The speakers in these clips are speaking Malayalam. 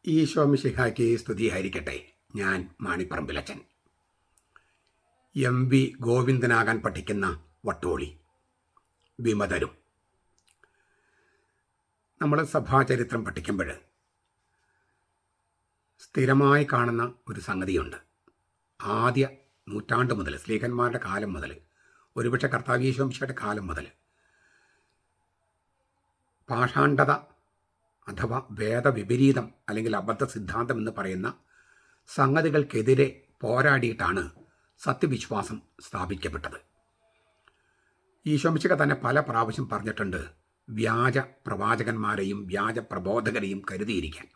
ഈശോ മിശിഹായ്ക്ക് സ്തുതിയായിരിക്കട്ടെ. ഞാൻ മാണിപ്പറമ്പിലച്ചൻ. MV ഗോവിന്ദനാകാൻ പഠിക്കുന്ന വട്ടോളി വിമതരും. നമ്മൾ സഭാചരിത്രം പഠിക്കുമ്പോൾ സ്ഥിരമായി കാണുന്ന ഒരു സംഗതിയുണ്ട്. ആദ്യ നൂറ്റാണ്ട് മുതൽ, സ്ലീഹന്മാരുടെ കാലം മുതൽ, ഒരുപക്ഷെ കർത്താവ് ഈശോ മിശിഹായുടെ കാലം മുതൽ പാഷാണ്ഡത അഥവാ വേദവിപരീതം അല്ലെങ്കിൽ അബദ്ധ സിദ്ധാന്തം എന്ന് പറയുന്ന സംഗതികൾക്കെതിരെ പോരാടിയിട്ടാണ് സത്യവിശ്വാസം സ്ഥാപിക്കപ്പെട്ടത്. ഈശോ മിശിഹ തന്നെ പല പ്രാവശ്യം പറഞ്ഞിട്ടുണ്ട് വ്യാജ പ്രവാചകന്മാരെയും വ്യാജ പ്രബോധകരെയും കരുതിയിരിക്കാൻ.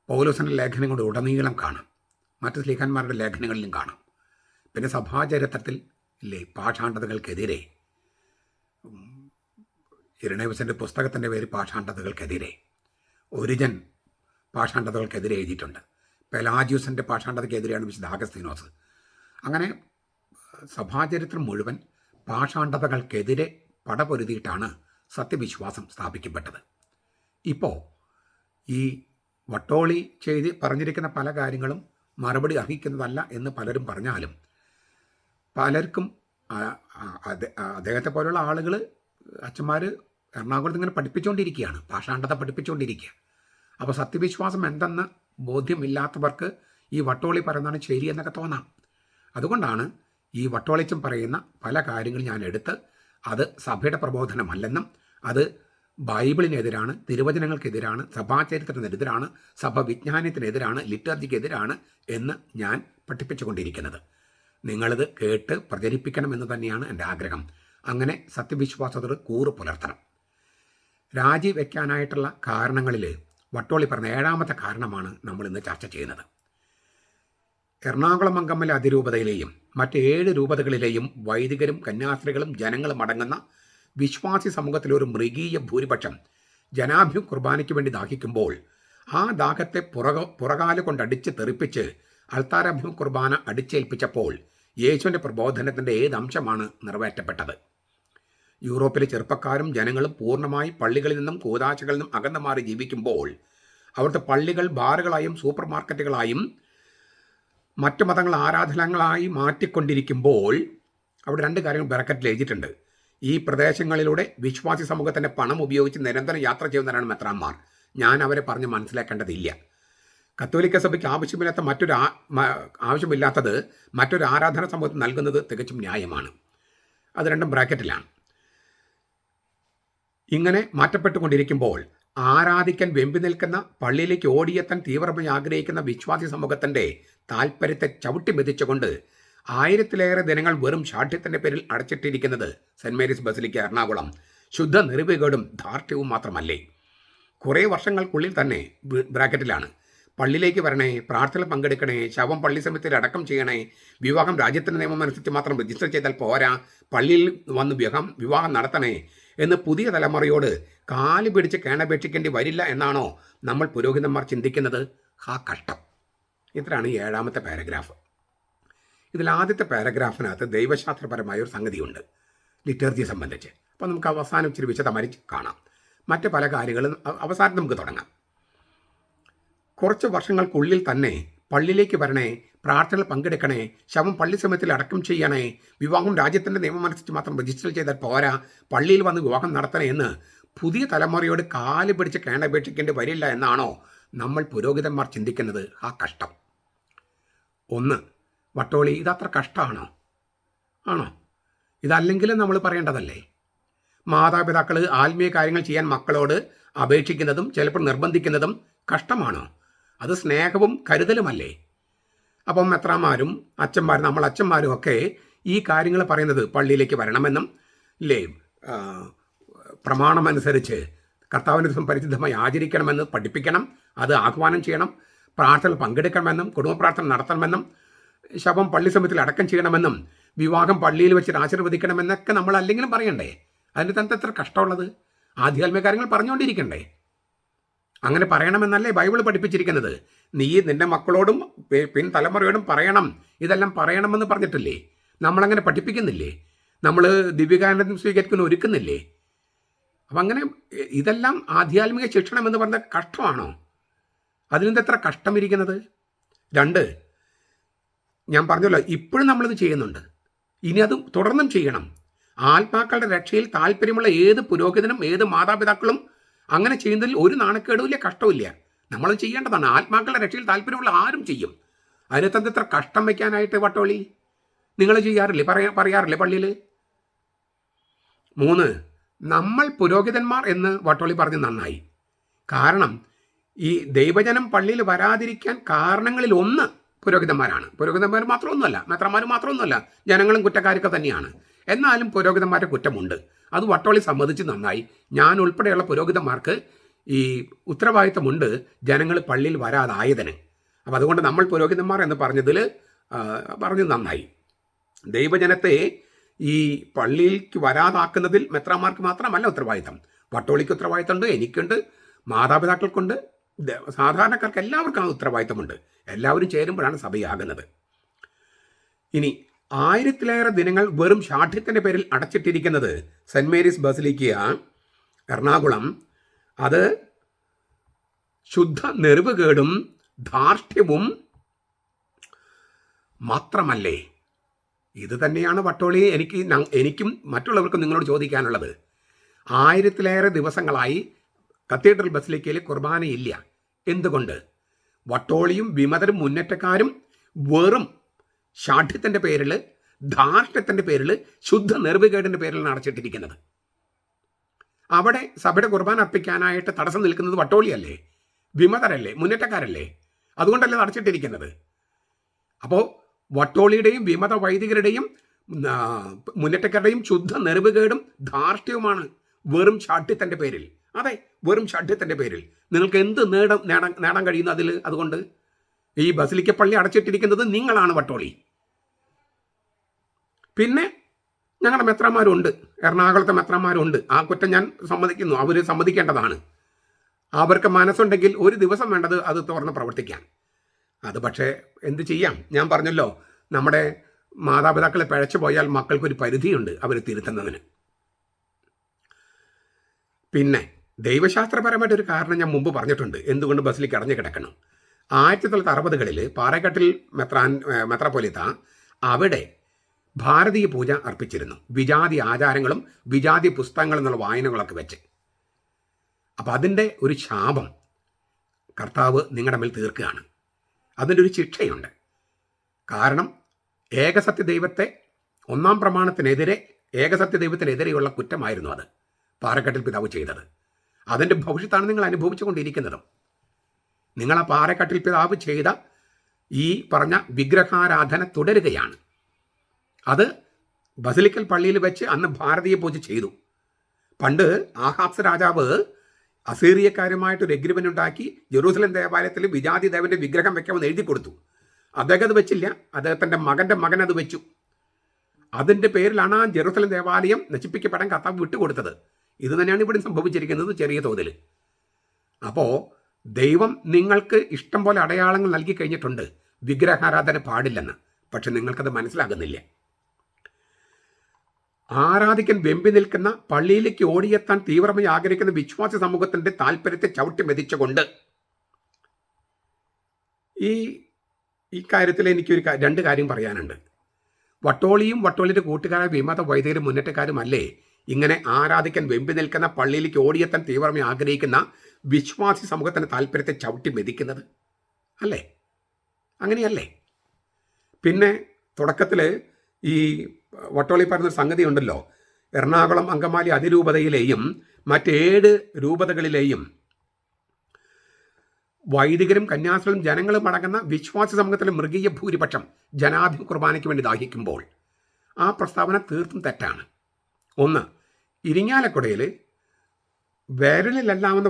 പൗലോസിൻ്റെ ലേഖനങ്ങളുടെ ഉടനീളം കാണാം, മറ്റ് സ്ലീഹന്മാരുടെ ലേഖനങ്ങളിലും കാണാം. പിന്നെ സഭാചരിത്രത്തിൽ പാഷാണ്ഡതകൾക്കെതിരെ, ഇരണേവസിൻ്റെ പുസ്തകത്തിൻ്റെ പേര് പാഷാണ്ഡതകൾക്കെതിരെ, ഒരിജൻ പാഷാണ്ഡതകൾക്കെതിരെ എഴുതിയിട്ടുണ്ട്. പെലാജിയൂസിൻ്റെ പാഷാണ്ഡതയ്ക്കെതിരെയാണ് വിശുദ്ധ അഗസ്തീനോസ്. അങ്ങനെ സഭാചരിത്രം മുഴുവൻ പാഷാണ്ഡതകൾക്കെതിരെ പടപൊരുതിയിട്ടാണ് സത്യവിശ്വാസം സ്ഥാപിക്കപ്പെട്ടത്. ഇപ്പോൾ ഈ വട്ടോളി ചെയ്ത് പറഞ്ഞിരിക്കുന്ന പല കാര്യങ്ങളും മറുപടി അർഹിക്കുന്നതല്ല എന്ന് പലരും പറഞ്ഞാലും പലർക്കും അദ്ദേഹത്തെ പോലുള്ള ആളുകൾ, അച്ഛന്മാർ എറണാകുളത്ത് ഇങ്ങനെ പഠിപ്പിച്ചുകൊണ്ടിരിക്കുകയാണ്, പാഷാണ്ഡത പഠിപ്പിച്ചുകൊണ്ടിരിക്കുക. അപ്പോൾ സത്യവിശ്വാസം എന്തെന്ന് ബോധ്യമില്ലാത്തവർക്ക് ഈ വട്ടോളി പറയുന്നതാണ് ശരി എന്നൊക്കെ തോന്നാം. അതുകൊണ്ടാണ് ഈ വട്ടോളിച്ചം പറയുന്ന പല കാര്യങ്ങളും ഞാൻ എടുത്ത് അത് സഭയുടെ പ്രബോധനമല്ലെന്നും അത് ബൈബിളിനെതിരാണ്, തിരുവചനങ്ങൾക്കെതിരാണ്, സഭാചരിത്രത്തിനെതിരാണ്, സഭ വിജ്ഞാനത്തിനെതിരാണ്, ലിറ്റർജിക്കെതിരാണ് എന്ന് ഞാൻ പഠിപ്പിച്ചുകൊണ്ടിരിക്കുന്നത്. നിങ്ങളിത് കേട്ട് പ്രചരിപ്പിക്കണമെന്ന് തന്നെയാണ് എൻ്റെ ആഗ്രഹം. അങ്ങനെ സത്യവിശ്വാസത്തോട് കൂറ് പുലർത്തണം. രാജിവെക്കാനായിട്ടുള്ള കാരണങ്ങളിൽ വട്ടോളി പറഞ്ഞ 7ാമത്തെ കാരണമാണ് നമ്മൾ ഇന്ന് ചർച്ച ചെയ്യുന്നത്. എറണാകുളം അങ്കമ്മല അതിരൂപതയിലെയും മറ്റ് 7 രൂപതകളിലെയും വൈദികരും കന്യാസ്ത്രീകളും ജനങ്ങളും അടങ്ങുന്ന വിശ്വാസി സമൂഹത്തിലൊരു മൃഗീയ ഭൂരിപക്ഷം ജനാഭ്യു കുർബാനയ്ക്ക് വേണ്ടി ദാഹിക്കുമ്പോൾ ആ ദാഹത്തെ പുറകാല് കൊണ്ടടിച്ച് തെറിപ്പിച്ച് അൾത്താരാഭ്യു കുർബാന അടിച്ചേൽപ്പിച്ചപ്പോൾ യേശുവിൻ്റെ പ്രബോധനത്തിൻ്റെ ഏത് അംശമാണ് നിറവേറ്റപ്പെട്ടത്? യൂറോപ്പിലെ ചെറുപ്പക്കാരും ജനങ്ങളും പൂർണ്ണമായി പള്ളികളിൽ നിന്നും കൂതാശകളിൽ നിന്നും അകന്നു മാറി ജീവിക്കുമ്പോൾ അവിടുത്തെ പള്ളികൾ ബാറുകളായും സൂപ്പർ മാർക്കറ്റുകളായും മറ്റു മതങ്ങൾ ആരാധനകളായി മാറ്റിക്കൊണ്ടിരിക്കുമ്പോൾ അവിടെ 2 കാര്യങ്ങൾ ബ്രാക്കറ്റിൽ എഴുതിയിട്ടുണ്ട്. ഈ പ്രദേശങ്ങളിലൂടെ വിശ്വാസി സമൂഹത്തിൻ്റെ പണം ഉപയോഗിച്ച് നിരന്തരം യാത്ര ചെയ്യുന്നവരാണ് മെത്രാന്മാർ. ഞാൻ അവരെ പറഞ്ഞ് മനസ്സിലാക്കേണ്ടതില്ല. കത്തോലിക്ക സഭയ്ക്ക് ആവശ്യമില്ലാത്തത് മറ്റൊരു ആരാധന സമൂഹത്തിന് നൽകുന്നത് തികച്ചും ന്യായമാണ്. അത് 2 ബ്രാക്കറ്റിലാണ്. ഇങ്ങനെ മാറ്റപ്പെട്ടുകൊണ്ടിരിക്കുമ്പോൾ ആരാധിക്കാൻ വെമ്പി നിൽക്കുന്ന, പള്ളിയിലേക്ക് ഓടിയെത്താൻ തീവ്രമായി ആഗ്രഹിക്കുന്ന വിശ്വാസി സമൂഹത്തിൻ്റെ താൽപ്പര്യത്തെ ചവിട്ടി മെതിച്ചുകൊണ്ട് 1000-ലേറെ ദിനങ്ങൾ വെറും ശാഠ്യത്തിൻ്റെ പേരിൽ അടച്ചിട്ടിരിക്കുന്നത് സെൻറ് മേരീസ് ബസിലിക്ക എറണാകുളം ശുദ്ധ നിർവികേടും ധാർഷ്ട്യവും മാത്രമല്ലേ? കുറേ വർഷങ്ങൾക്കുള്ളിൽ തന്നെ ബ്രാക്കറ്റിലാണ് പള്ളിയിലേക്ക് വരണേ, പ്രാർത്ഥന പങ്കെടുക്കണേ, ശവം പള്ളി സമിതിയിൽ അടക്കം ചെയ്യണേ, വിവാഹം രാജ്യത്തിൻ്റെ നിയമം അനുസരിച്ച് മാത്രം രജിസ്റ്റർ ചെയ്താൽ പോരാ, പള്ളിയിൽ വന്ന് വിവാഹം നടത്തണേ എന്ന് പുതിയ തലമുറയോട് കാല് പിടിച്ച് കേണപേക്ഷിക്കേണ്ടി വരില്ല എന്നാണോ നമ്മൾ പുരോഹിതന്മാർ ചിന്തിക്കുന്നത്? കഷ്ടം. ഇത്രയാണ് 7ാമത്തെ പാരഗ്രാഫ്. ഇതിൽ ആദ്യത്തെ പാരഗ്രാഫിനകത്ത് ദൈവശാസ്ത്രപരമായ ഒരു സംഗതിയുണ്ട് ലിറ്റർജി സംബന്ധിച്ച്. അപ്പോൾ നമുക്ക് അവസാനം ഇച്ചിരി വിശദമായി കാണാം. മറ്റ് പല കാര്യങ്ങളും അവസാനം നമുക്ക് തുടങ്ങാം. കുറച്ച് വർഷങ്ങൾക്കുള്ളിൽ തന്നെ പള്ളിയിലേക്ക് വരണേ, പ്രാർത്ഥനയിൽ പങ്കെടുക്കണേ, ശവം പള്ളി സമയത്തിൽ അടക്കം ചെയ്യണേ, വിവാഹം രാജ്യത്തിൻ്റെ നിയമം അനുസരിച്ച് മാത്രം രജിസ്റ്റർ ചെയ്താൽ പോരാ, പള്ളിയിൽ വന്ന് വിവാഹം നടത്തണേ എന്ന് പുതിയ തലമുറയോട് കാല് പിടിച്ച് കേണപേക്ഷിക്കേണ്ടി വരില്ല എന്നാണോ നമ്മൾ പുരോഹിതന്മാർ ചിന്തിക്കുന്നത്? കഷ്ടം. 1, വട്ടോളി ഇതത്ര കഷ്ടമാണോ? ആണോ? ഇതല്ലെങ്കിലും നമ്മൾ പറയേണ്ടതല്ലേ? മാതാപിതാക്കൾ ആത്മീയ കാര്യങ്ങൾ ചെയ്യാൻ മക്കളോട് അപേക്ഷിക്കുന്നതും ചിലപ്പോൾ നിർബന്ധിക്കുന്നതും കഷ്ടമാണോ? അത് സ്നേഹവും കരുതലുമല്ലേ? അപ്പം മെത്രാന്മാരും അച്ഛന്മാരും, നമ്മൾ അച്ഛന്മാരും ഒക്കെ ഈ കാര്യങ്ങൾ പറയുന്നത് പള്ളിയിലേക്ക് വരണമെന്നും പ്രമാണമനുസരിച്ച് കർത്താവിൻ്റെ ദിവസം പരിശുദ്ധമായി ആചരിക്കണമെന്ന് പഠിപ്പിക്കണം, അത് ആഹ്വാനം ചെയ്യണം, പ്രാർത്ഥനയിൽ പങ്കെടുക്കണമെന്നും കുടുംബ പ്രാർത്ഥന നടത്തണമെന്നും ശവം പള്ളി സമിതിയിൽ അടക്കം ചെയ്യണമെന്നും വിവാഹം പള്ളിയിൽ വെച്ച് ആശീർവദിക്കണമെന്നൊക്കെ നമ്മൾ അല്ലെങ്കിലും പറയണ്ടേ? അതിൻ്റെ തനത്ത് എത്ര കഷ്ടമുള്ളത്? ആധ്യാത്മിക കാര്യങ്ങൾ പറഞ്ഞുകൊണ്ടിരിക്കണ്ടേ? അങ്ങനെ പറയണമെന്നല്ലേ ബൈബിൾ പഠിപ്പിച്ചിരിക്കുന്നത്? നീ നിൻ്റെ മക്കളോടും പിൻതലമുറയോടും പറയണം, ഇതെല്ലാം പറയണമെന്ന് പറഞ്ഞിട്ടില്ലേ? നമ്മളങ്ങനെ പഠിപ്പിക്കുന്നില്ലേ? നമ്മൾ ദിവ്യകാനന്ദം സ്വീകരിക്കുന്ന ഒരുക്കുന്നില്ലേ? അപ്പം അങ്ങനെ ഇതെല്ലാം ആധ്യാത്മിക ശിക്ഷണം എന്ന് പറഞ്ഞാൽ കഷ്ടമാണോ? അതിനെന്ത് എത്ര കഷ്ടമിരിക്കുന്നത്? 2, ഞാൻ പറഞ്ഞല്ലോ, ഇപ്പോഴും നമ്മളിത് ചെയ്യുന്നുണ്ട്, ഇനി അത് തുടർന്നും ചെയ്യണം. ആത്മാക്കളുടെ രക്ഷയിൽ താല്പര്യമുള്ള ഏത് പുരോഹിതനും ഏത് മാതാപിതാക്കളും അങ്ങനെ ചെയ്യുന്നതിൽ ഒരു നാണക്കേടുമില്ല, കഷ്ടമില്ല. നമ്മൾ ചെയ്യേണ്ടതാണ്. ആത്മാക്കളുടെ രക്ഷയിൽ താല്പര്യമുള്ള ആരും ചെയ്യും. അതിനകത്ത് ഇത്ര കഷ്ടം വയ്ക്കാനായിട്ട് വട്ടോളി നിങ്ങൾ ചെയ്യാറില്ലേ, പറയാറില്ലേ പള്ളിയിൽ? 3, നമ്മൾ പുരോഹിതന്മാർ എന്ന് വട്ടോളി പറഞ്ഞ് നന്നായി. കാരണം ഈ ദൈവജനം പള്ളിയിൽ വരാതിരിക്കാൻ കാരണങ്ങളിൽ ഒന്ന് പുരോഹിതന്മാരാണ്. പുരോഹിതന്മാർ മാത്രമൊന്നുമല്ല, മെത്രന്മാർ മാത്രമൊന്നുമല്ല, ജനങ്ങളും കുറ്റക്കാരൊക്കെ തന്നെയാണ്. എന്നാലും പുരോഹിതന്മാരുടെ കുറ്റമുണ്ട്. അത് വട്ടോളി സമ്മതിച്ച് നന്നായി. ഞാൻ ഉൾപ്പെടെയുള്ള പുരോഹിതന്മാർക്ക് ഈ ഉത്തരവാദിത്തമുണ്ട് ജനങ്ങൾ പള്ളിയിൽ വരാതായതിന്. അപ്പം അതുകൊണ്ട് നമ്മൾ പുരോഹിതന്മാർ എന്ന് പറഞ്ഞത് നന്നായി. ദൈവജനത്തെ ഈ പള്ളിയിലേക്ക് വരാതാക്കുന്നതിൽ മെത്രാന്മാർക്ക് മാത്രമല്ല ഉത്തരവാദിത്തം. വട്ടോളിക്ക് ഉത്തരവാദിത്തമുണ്ട്, എനിക്കുണ്ട്, മാതാപിതാക്കൾക്കുണ്ട്, സാധാരണക്കാർക്ക് എല്ലാവർക്കും ആ ഉത്തരവാദിത്തമുണ്ട്. എല്ലാവരും ചേരുമ്പോഴാണ് സഭയാകുന്നത്. ഇനി 1000-ലേറെ ദിനങ്ങൾ വെറും ശാഠ്യത്തിൻ്റെ പേരിൽ അടച്ചിട്ടിരിക്കുന്നത് സെൻറ് മേരീസ് ബസിലിക്ക എറണാകുളം, അത് ശുദ്ധ നെറിവുകേടും ധാർഷ്ട്യവും മാത്രമല്ലേ? ഇത് തന്നെയാണ് വട്ടോളി എനിക്കും മറ്റുള്ളവർക്കും നിങ്ങളോട് ചോദിക്കാനുള്ളത്. 1000-ലേറെ ദിവസങ്ങളായി കത്തീഡ്രൽ ബസിലിക്കയിൽ കുർബാനയില്ല. എന്തുകൊണ്ട്? വട്ടോളിയും വിമതരും മുന്നേറ്റക്കാരും വെറും ശാഠ്യത്തിൻ്റെ പേരിൽ, ധാർഷ്ട്യത്തിൻ്റെ പേരിൽ, ശുദ്ധ നെറിവുകേടിൻ്റെ പേരിലാണ് അടച്ചിട്ടിരിക്കുന്നത്. അവിടെ സഭയുടെ കുർബാന അർപ്പിക്കാനായിട്ട് തടസ്സം നിൽക്കുന്നത് വട്ടോളിയല്ലേ, വിമതരല്ലേ, മുന്നേറ്റക്കാരല്ലേ? അതുകൊണ്ടല്ലേ അടച്ചിട്ടിരിക്കുന്നത്. അപ്പോൾ വട്ടോളിയുടെയും വിമത വൈദികരുടെയും മുന്നേറ്റക്കാരുടെയും ശുദ്ധ നെറിവുകേടും ധാർഷ്ട്യവുമാണ് വെറും ശാഠ്യത്തിൻ്റെ പേരിൽ. അതെ, വെറും ശാഠ്യത്തിൻ്റെ പേരിൽ നിങ്ങൾക്ക് എന്ത് നേടാൻ കഴിയുന്നു അതിൽ? അതുകൊണ്ട് ഈ ബസിലിക്ക പള്ളി അടച്ചിട്ടിരിക്കുന്നത് നിങ്ങളാണ് വട്ടോളി. പിന്നെ ഞങ്ങളുടെ മെത്രാന്മാരുണ്ട്, എറണാകുളത്തെ മെത്രാന്മാരുണ്ട്. ആ കുറ്റം ഞാൻ സമ്മതിക്കുന്നു, അവർ സമ്മതിക്കേണ്ടതാണ്. അവർക്ക് മനസ്സുണ്ടെങ്കിൽ ഒരു ദിവസം വേണ്ടത് അത് തുറന്ന് പ്രവർത്തിക്കാൻ. അത് പക്ഷേ എന്ത് ചെയ്യാം? ഞാൻ പറഞ്ഞല്ലോ, നമ്മുടെ മാതാപിതാക്കളെ പിഴച്ചു പോയാൽ മക്കൾക്കൊരു പരിധിയുണ്ട് അവർ തിരുത്തുന്നതിന്. പിന്നെ ദൈവശാസ്ത്രപരമായിട്ടൊരു കാരണം ഞാൻ മുമ്പ് പറഞ്ഞിട്ടുണ്ട് എന്തുകൊണ്ട് ബസിലിക്ക അടഞ്ഞു കിടക്കണം. 1960-കളിൽ പാറേക്കാട്ടിൽ മെത്രാപ്പൊലീത്ത അവിടെ ഭാരതീയ പൂജ അർപ്പിച്ചിരുന്നു, വിജാതി ആചാരങ്ങളും വിജാതി പുസ്തകങ്ങളും എന്നുള്ള വായനകളൊക്കെ വെച്ച്. അപ്പം അതിൻ്റെ ഒരു ശാപം കർത്താവ് നിങ്ങളുടെ മേൽ തീർക്കുകയാണ്. അതിൻ്റെ ഒരു ശിക്ഷയുണ്ട്. കാരണം ഏകസത്യ ദൈവത്തെ, ഒന്നാം പ്രമാണത്തിനെതിരെ, ഏകസത്യ ദൈവത്തിനെതിരെയുള്ള കുറ്റമായിരുന്നു അത് പാറേക്കാട്ടിൽ പിതാവ് ചെയ്തത്. അതിൻ്റെ ഭവിഷ്യത്താണ് നിങ്ങൾ അനുഭവിച്ചു കൊണ്ടിരിക്കുന്നതും. നിങ്ങൾ ആ പാറേക്കാട്ടിൽ പിതാവ് ചെയ്ത ഈ പറഞ്ഞ വിഗ്രഹാരാധന തുടരുകയാണ്. അത് ബസിലിക്കൽ പള്ളിയിൽ വെച്ച് അന്ന് ഭാരതീയ പൂജ ചെയ്തു. പണ്ട് ആഹാബ്സ് രാജാവ് അസീറിയക്കാരുമായിട്ടൊരു എഗ്രിമെൻ്റ് ഉണ്ടാക്കി ജെറൂസലം ദേവാലയത്തിൽ വിജാതി ദേവൻ്റെ വിഗ്രഹം വെക്കാമെന്ന് എഴുതി കൊടുത്തു. അദ്ദേഹം അത് വെച്ചില്ല, അദ്ദേഹത്തിൻ്റെ മകൻ അത് വെച്ചു. അതിൻ്റെ പേരിലാണ് ആ ജെറൂസലം ദേവാലയം നശിപ്പിക്കപ്പെടാൻ കർത്താവ് വിട്ടുകൊടുത്തത്. ഇത് തന്നെയാണ് ഇവിടെ സംഭവിച്ചിരിക്കുന്നത് ചെറിയ തോതിൽ. അപ്പോൾ ദൈവം നിങ്ങൾക്ക് ഇഷ്ടം പോലെ അടയാളങ്ങൾ നൽകി കഴിഞ്ഞിട്ടുണ്ട് വിഗ്രഹാരാധന പാടില്ലെന്ന്. പക്ഷെ നിങ്ങൾക്കത് മനസ്സിലാകുന്നില്ല. ആരാധിക്കാൻ വെമ്പി നിൽക്കുന്ന, പള്ളിയിലേക്ക് ഓടിയെത്താൻ തീവ്രമായി ആഗ്രഹിക്കുന്ന വിശ്വാസ സമൂഹത്തിൻ്റെ താല്പര്യത്തെ ചവിട്ടി മെതിച്ചുകൊണ്ട് ഈ കാര്യത്തിൽ എനിക്കൊരു 2 കാര്യം പറയാനുണ്ട്. വട്ടോളിയും വട്ടോളിയുടെ കൂട്ടുകാരായ വിമത വൈദികരും മുന്നേറ്റക്കാരും അല്ലേ ഇങ്ങനെ ആരാധിക്കാൻ വെമ്പി നിൽക്കുന്ന, പള്ളിയിലേക്ക് ഓടിയെത്താൻ തീവ്രമായി ആഗ്രഹിക്കുന്ന വിശ്വാസി സമൂഹത്തിൻ്റെ താല്പര്യത്തെ ചവിട്ടി മെതിക്കുന്നത്? അല്ലേ? അങ്ങനെയല്ലേ? പിന്നെ തുടക്കത്തിൽ ഈ വട്ടോളി പറഞ്ഞൊരു സംഗതി ഉണ്ടല്ലോ, എറണാകുളം അങ്കമാലി അതിരൂപതയിലെയും മറ്റ്7 രൂപതകളിലെയും വൈദികരും കന്യാസ്ത്രീകളും ജനങ്ങളും അടങ്ങുന്ന വിശ്വാസി സമൂഹത്തിലെ മൃഗീയ ഭൂരിപക്ഷം ജനാധിപത്യ കുർബാനയ്ക്ക് വേണ്ടി ദാഹിക്കുമ്പോൾ ആ പ്രസ്താവന തീർത്തും തെറ്റാണ്. 1, ഇരിങ്ങാലക്കുടയിൽ വിരലിലെല്ലാമെന്ന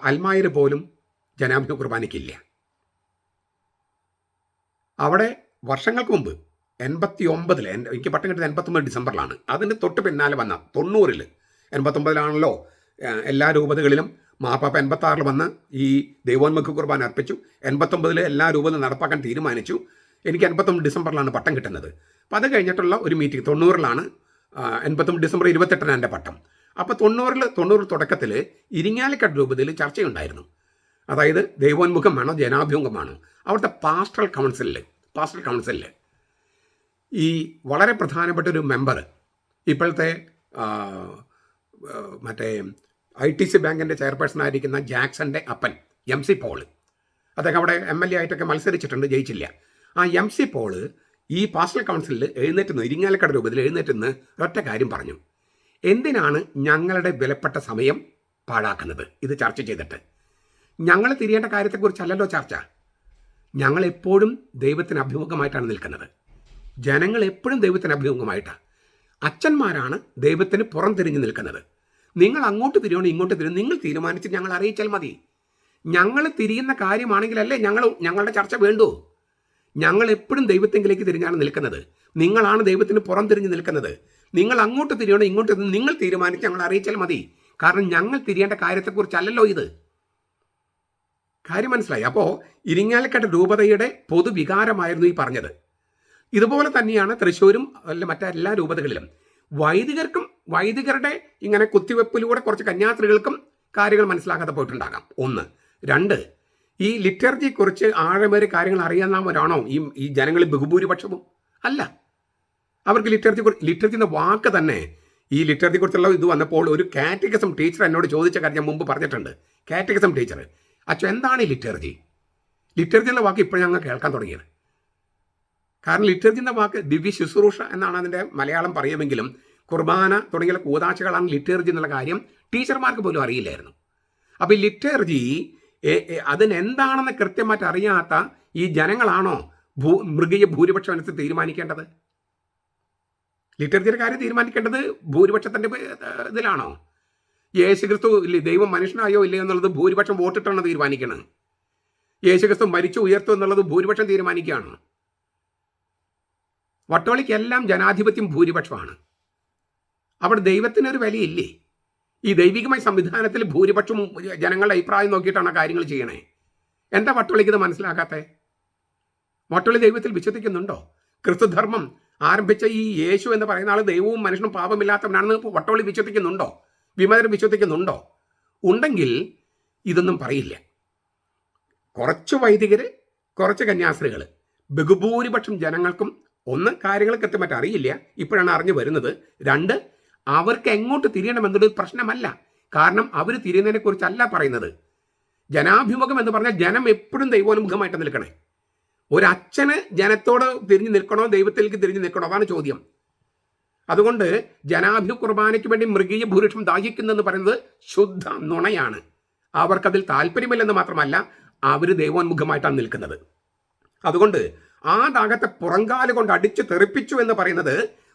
അൽമായർ പോലും ജനാധിപത്യ കുർബാനയ്ക്കില്ല. അവിടെ വർഷങ്ങൾക്ക് മുമ്പ് 89-ൽ, എനിക്ക് പട്ടം കിട്ടിയത് 89 ഡിസംബറിലാണ്. അതിന് തൊട്ട് പിന്നാലെ വന്ന 90-ൽ, 89-ലാണല്ലോ എല്ലാ രൂപതകളിലും മാർപ്പാപ്പ 86-ൽ വന്ന് ഈ ദൈവോന്മുഖ കുർബാന അർപ്പിച്ചു. 89-ൽ എല്ലാ രൂപതയും നടപ്പാക്കാൻ തീരുമാനിച്ചു. എനിക്ക് 89 ഡിസംബറിലാണ് പട്ടം കിട്ടുന്നത്. അപ്പോൾ അത് കഴിഞ്ഞിട്ടുള്ള ഒരു മീറ്റിംഗ് 90-ലാണ്, 89 ഡിസംബർ 28-നാണ് എൻ്റെ പട്ടം. അപ്പോൾ 90 തുടക്കത്തിൽ ഇരിങ്ങാലക്കുട രൂപതയിൽ ചർച്ചയുണ്ടായിരുന്നു. അതായത് ദൈവോന്മുഖമാണോ ജനാഭിമുഖമാണോ, അവിടുത്തെ പാസ്റ്ററൽ കൗൺസിലിൽ ഈ വളരെ പ്രധാനപ്പെട്ട ഒരു മെമ്പർ, ഇപ്പോഴത്തെ മറ്റേ ITC ബാങ്കിൻ്റെ ചെയർപേഴ്സൺ ആയിരിക്കുന്ന ജാക്സന്റെ അപ്പൻ MC പോൾ, അദ്ദേഹം അവിടെ MLA ആയിട്ടൊക്കെ മത്സരിച്ചിട്ടുണ്ട്, ജയിച്ചില്ല. ആ MC പോള് ഈ പാസ്റ്ററൽ കൗൺസിലിൽ ഇരിങ്ങാലക്കുട രൂപത്തിൽ എഴുന്നേറ്റുന്ന് ഒറ്റ കാര്യം പറഞ്ഞു: എന്തിനാണ് ഞങ്ങളുടെ വിലപ്പെട്ട സമയം പാഴാക്കുന്നത്? ഇത് ചർച്ച ചെയ്തിട്ട് ഞങ്ങൾ തിരിയേണ്ട കാര്യത്തെക്കുറിച്ചല്ലല്ലോ ചർച്ച. ഞങ്ങൾ എപ്പോഴും ദൈവത്തിന് അഭിമുഖമായിട്ടാണ് നിൽക്കുന്നത്. ജനങ്ങൾ എപ്പോഴും ദൈവത്തിന് അഭിമുഖമായിട്ടാണ്. അച്ഛന്മാരാണ് ദൈവത്തിന് പുറം തിരിഞ്ഞ് നിൽക്കുന്നത്. നിങ്ങൾ അങ്ങോട്ട് തിരിയണോ ഇങ്ങോട്ട് തിരിയണം, നിങ്ങൾ തീരുമാനിച്ച് ഞങ്ങൾ അറിയിച്ചാൽ മതി. ഞങ്ങൾ തിരിയുന്ന കാര്യമാണെങ്കിലല്ലേ ഞങ്ങളുടെ ചർച്ച വേണ്ടൂ. ഞങ്ങൾ എപ്പോഴും ദൈവത്തെങ്കിലേക്ക് തിരിഞ്ഞാണ് നിൽക്കുന്നത്. നിങ്ങളാണ് ദൈവത്തിന് പുറം തിരിഞ്ഞ് നിൽക്കുന്നത്. നിങ്ങൾ അങ്ങോട്ട് തിരിയണോ ഇങ്ങോട്ട് നിങ്ങൾ തീരുമാനിച്ച് ഞങ്ങൾ അറിയിച്ചാൽ മതി. കാരണം ഞങ്ങൾ തിരിയേണ്ട കാര്യത്തെക്കുറിച്ചല്ലല്ലോ ഇത്. കാര്യം മനസ്സിലായി? അപ്പോൾ ഇരിങ്ങാലക്കുട രൂപതയുടെ പൊതുവികാരമായിരുന്നു ഈ പറഞ്ഞത്. ഇതുപോലെ തന്നെയാണ് തൃശ്ശൂരും അല്ല മറ്റെല്ലാ രൂപതകളിലും. വൈദികരുടെ ഇങ്ങനെ കുത്തിവെപ്പിലൂടെ കുറച്ച് കന്യാസ്ത്രീകൾക്കും കാര്യങ്ങൾ മനസ്സിലാക്കാതെ പോയിട്ടുണ്ടാകാം. 1. 2, ഈ ലിറ്റർജിയെക്കുറിച്ച് ആഴമേറിയ കാര്യങ്ങൾ അറിയാവുന്നവരാണോ ഈ ജനങ്ങളിൽ ബഹുഭൂരിപക്ഷവും? അല്ല. അവർക്ക് ലിറ്റർജി എന്ന വാക്ക് തന്നെ, ഈ ലിറ്റർജിയെക്കുറിച്ചുള്ള ഇത് വന്നപ്പോൾ ഒരു കാറ്റഗിസം ടീച്ചർ എന്നോട് ചോദിച്ച കാര്യം ഞാൻ മുമ്പ് പറഞ്ഞിട്ടുണ്ട്. കാറ്റഗിസം ടീച്ചർ, അച്ഛൻ എന്താണ് ഈ ലിറ്റർജി എന്ന വാക്ക് ഇപ്പോൾ ഞങ്ങൾ കേൾക്കാൻ തുടങ്ങിയത്. കാരണം ലിറ്റർജി എന്ന വാക്ക് ദിവ്യ ശുശ്രൂഷ എന്നാണ് അതിൻ്റെ മലയാളം പറയുമെങ്കിലും കുർബാന തുടങ്ങിയ കൂതാശകളാണ് ലിറ്റർജി എന്നുള്ള കാര്യം ടീച്ചർമാർക്ക് പോലും അറിയില്ലായിരുന്നു. അപ്പോൾ ഈ ലിറ്റർജി അതിനെന്താണെന്ന് കൃത്യമായിട്ട് അറിയാത്ത ഈ ജനങ്ങളാണോ മൃഗീയ ഭൂരിപക്ഷം അനുസരിച്ച് തീരുമാനിക്കേണ്ടത്? ലിറ്റർജിയുടെ കാര്യം തീരുമാനിക്കേണ്ടത് ഭൂരിപക്ഷത്തിൻ്റെ ഇതിലാണോ? യേശുക്രിസ്തു ദൈവം മനുഷ്യനായോ ഇല്ലയോ എന്നുള്ളത് ഭൂരിപക്ഷം വോട്ടിട്ടാണ് തീരുമാനിക്കുന്നത്. യേശുക്രിസ്തു മരിച്ചു ഉയർത്തു എന്നുള്ളത് ഭൂരിപക്ഷം തീരുമാനിക്കുകയാണ്. വട്ടോളിക്കെല്ലാം ജനാധിപത്യം ഭൂരിപക്ഷമാണ്. അവിടെ ദൈവത്തിനൊരു വിലയില്ലേ? ഈ ദൈവികമായ സംവിധാനത്തിൽ ഭൂരിപക്ഷം ജനങ്ങളുടെ അഭിപ്രായം നോക്കിയിട്ടാണ് കാര്യങ്ങൾ ചെയ്യണേ. എന്താ വട്ടോളിക്ക് ഇത് മനസ്സിലാക്കാത്തേ? വട്ടോളി ദൈവത്തിൽ വിശ്വസിക്കുന്നുണ്ടോ? ക്രിസ്തുധർമ്മം ആരംഭിച്ച ഈ യേശു എന്ന് പറയുന്ന ആൾ ദൈവവും മനുഷ്യനും പാപമില്ലാത്തവനാണെന്ന് വട്ടോളി വിശ്വസിക്കുന്നുണ്ടോ? വിമതർ വിശ്വസിക്കുന്നുണ്ടോ? ഉണ്ടെങ്കിൽ ഇതൊന്നും പറയില്ല. കുറച്ച് വൈദികർ, കുറച്ച് കന്യാസ്ത്രീകൾ, ബഹുഭൂരിപക്ഷം ജനങ്ങൾക്കും 1 കാര്യങ്ങൾ കൃത്യമായിട്ട് അറിയില്ല, ഇപ്പോഴാണ് അറിഞ്ഞു വരുന്നത്. 2, അവർക്ക് എങ്ങോട്ട് തിരിയണമെന്നുള്ളത് പ്രശ്നമല്ല. കാരണം അവർ തിരിയുന്നതിനെ കുറിച്ചല്ല പറയുന്നത്. ജനാഭിമുഖം എന്ന് പറഞ്ഞാൽ ജനം എപ്പോഴും ദൈവോന്മുഖമായിട്ട് നിൽക്കണേ. ഒരച്ഛന് ജനത്തോട് തിരിഞ്ഞു നിൽക്കണോ ദൈവത്തിലേക്ക് തിരിഞ്ഞു നിൽക്കണോ? അതാണ് ചോദ്യം. അതുകൊണ്ട് ജനാഭിമുഖ കുർബാനയ്ക്ക് വേണ്ടി മൃഗീയ ഭൂരിപക്ഷം ദാഹിക്കുന്നെന്ന് പറയുന്നത് ശുദ്ധ നുണയാണ്. അവർക്കതിൽ താല്പര്യമില്ലെന്ന് മാത്രമല്ല, അവർ ദൈവോന്മുഖമായിട്ടാണ് നിൽക്കുന്നത്. അതുകൊണ്ട് ആ ദാഹത്തെ പുറങ്കാല് കൊണ്ട് അടിച്ചു തെറിപ്പിച്ചു എന്ന് പറയുന്നത്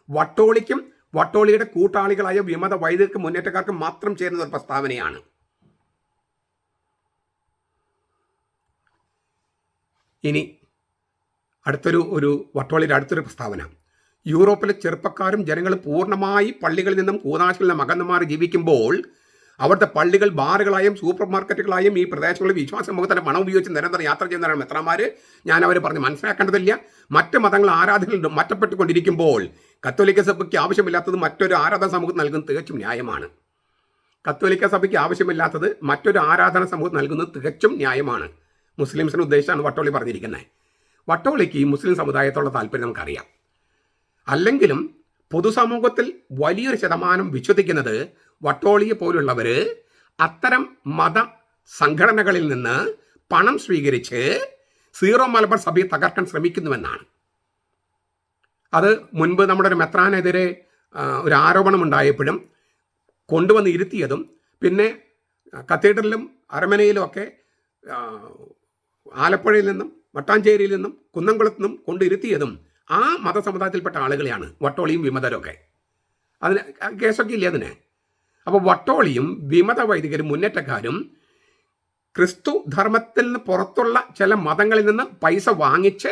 വട്ടോളിക്കും വട്ടോളിയുടെ കൂട്ടാളികളായ വിമത വൈദിക മുന്നേറ്റക്കാർക്ക് മാത്രം ചേരുന്ന ഒരു പ്രസ്താവനയാണ്. ഇനി അടുത്തൊരു വട്ടോളിയുടെ അടുത്തൊരു പ്രസ്താവന: യൂറോപ്പിലെ ചെറുപ്പക്കാരും ജനങ്ങളും പൂർണ്ണമായി പള്ളികളിൽ നിന്നും കൂതാശകളിൽ നിന്നും അകന്നു മാറി ജീവിക്കുമ്പോൾ അവിടുത്തെ പള്ളികൾ ബാറുകളായും സൂപ്പർ മാർക്കറ്റുകളായും ഈ പ്രദേശങ്ങളിൽ വിശ്വാസ സമൂഹത്തിൻ്റെ പണം ഉപയോഗിച്ച് നിരന്തരം യാത്ര ചെയ്യുന്നവരാണ് മെത്രാന്മാർ. ഞാൻ അവരെ പറഞ്ഞ് മനസ്സിലാക്കേണ്ടതില്ല. മറ്റ് മതങ്ങൾ ആരാധനകൾ മാറ്റപ്പെട്ടുകൊണ്ടിരിക്കുമ്പോൾ കത്തോലിക്ക സഭയ്ക്ക് ആവശ്യമില്ലാത്തത് മറ്റൊരു ആരാധന സമൂഹം നൽകുന്നത് തികച്ചും ന്യായമാണ്. കത്തോലിക്ക സഭയ്ക്ക് ആവശ്യമില്ലാത്തത് മറ്റൊരു ആരാധന സമൂഹം നൽകുന്നത് തികച്ചും ന്യായമാണ്. മുസ്ലിംസിനെ ഉദ്ദേശിച്ചാണ് വട്ടോളി പറഞ്ഞിരിക്കുന്നത്. വട്ടോളിക്ക് ഈ മുസ്ലിം സമുദായത്തോടുള്ള താല്പര്യം നമുക്കറിയാം. അല്ലെങ്കിലും പൊതുസമൂഹത്തിൽ വലിയൊരു ശതമാനം വിശ്വസിക്കുന്നത് വട്ടോളിയെ പോലുള്ളവർ അത്തരം മത സംഘടനകളിൽ നിന്ന് പണം സ്വീകരിച്ച് സീറോ മലബാർ സഭയെ തകർക്കാൻ ശ്രമിക്കുന്നുവെന്നാണ്. അത് മുൻപ് നമ്മുടെ ഒരു മെത്രാനെതിരെ ഒരു ആരോപണം ഉണ്ടായപ്പോഴും കൊണ്ടുവന്ന് ഇരുത്തിയതും പിന്നെ കത്തീഡ്രലിലും അരമനയിലും ഒക്കെ ആലപ്പുഴയിൽ നിന്നും മട്ടാഞ്ചേരിയിൽ നിന്നും കുന്നംകുളത്തു നിന്നും കൊണ്ടിരുത്തിയതും ആ മതസമുദായത്തിൽപ്പെട്ട ആളുകളെയാണ്, വട്ടോളിയും വിമതരൊക്കെ. അതിന് കേസൊക്കെ ഇല്ലേ അതിന്? അപ്പോൾ വട്ടോളിയും വിമത വൈദികരും മുന്നേറ്റക്കാരും ക്രിസ്തു ധർമ്മത്തിൽ നിന്ന് പുറത്തുള്ള ചില മതങ്ങളിൽ നിന്ന് പൈസ വാങ്ങിച്ച്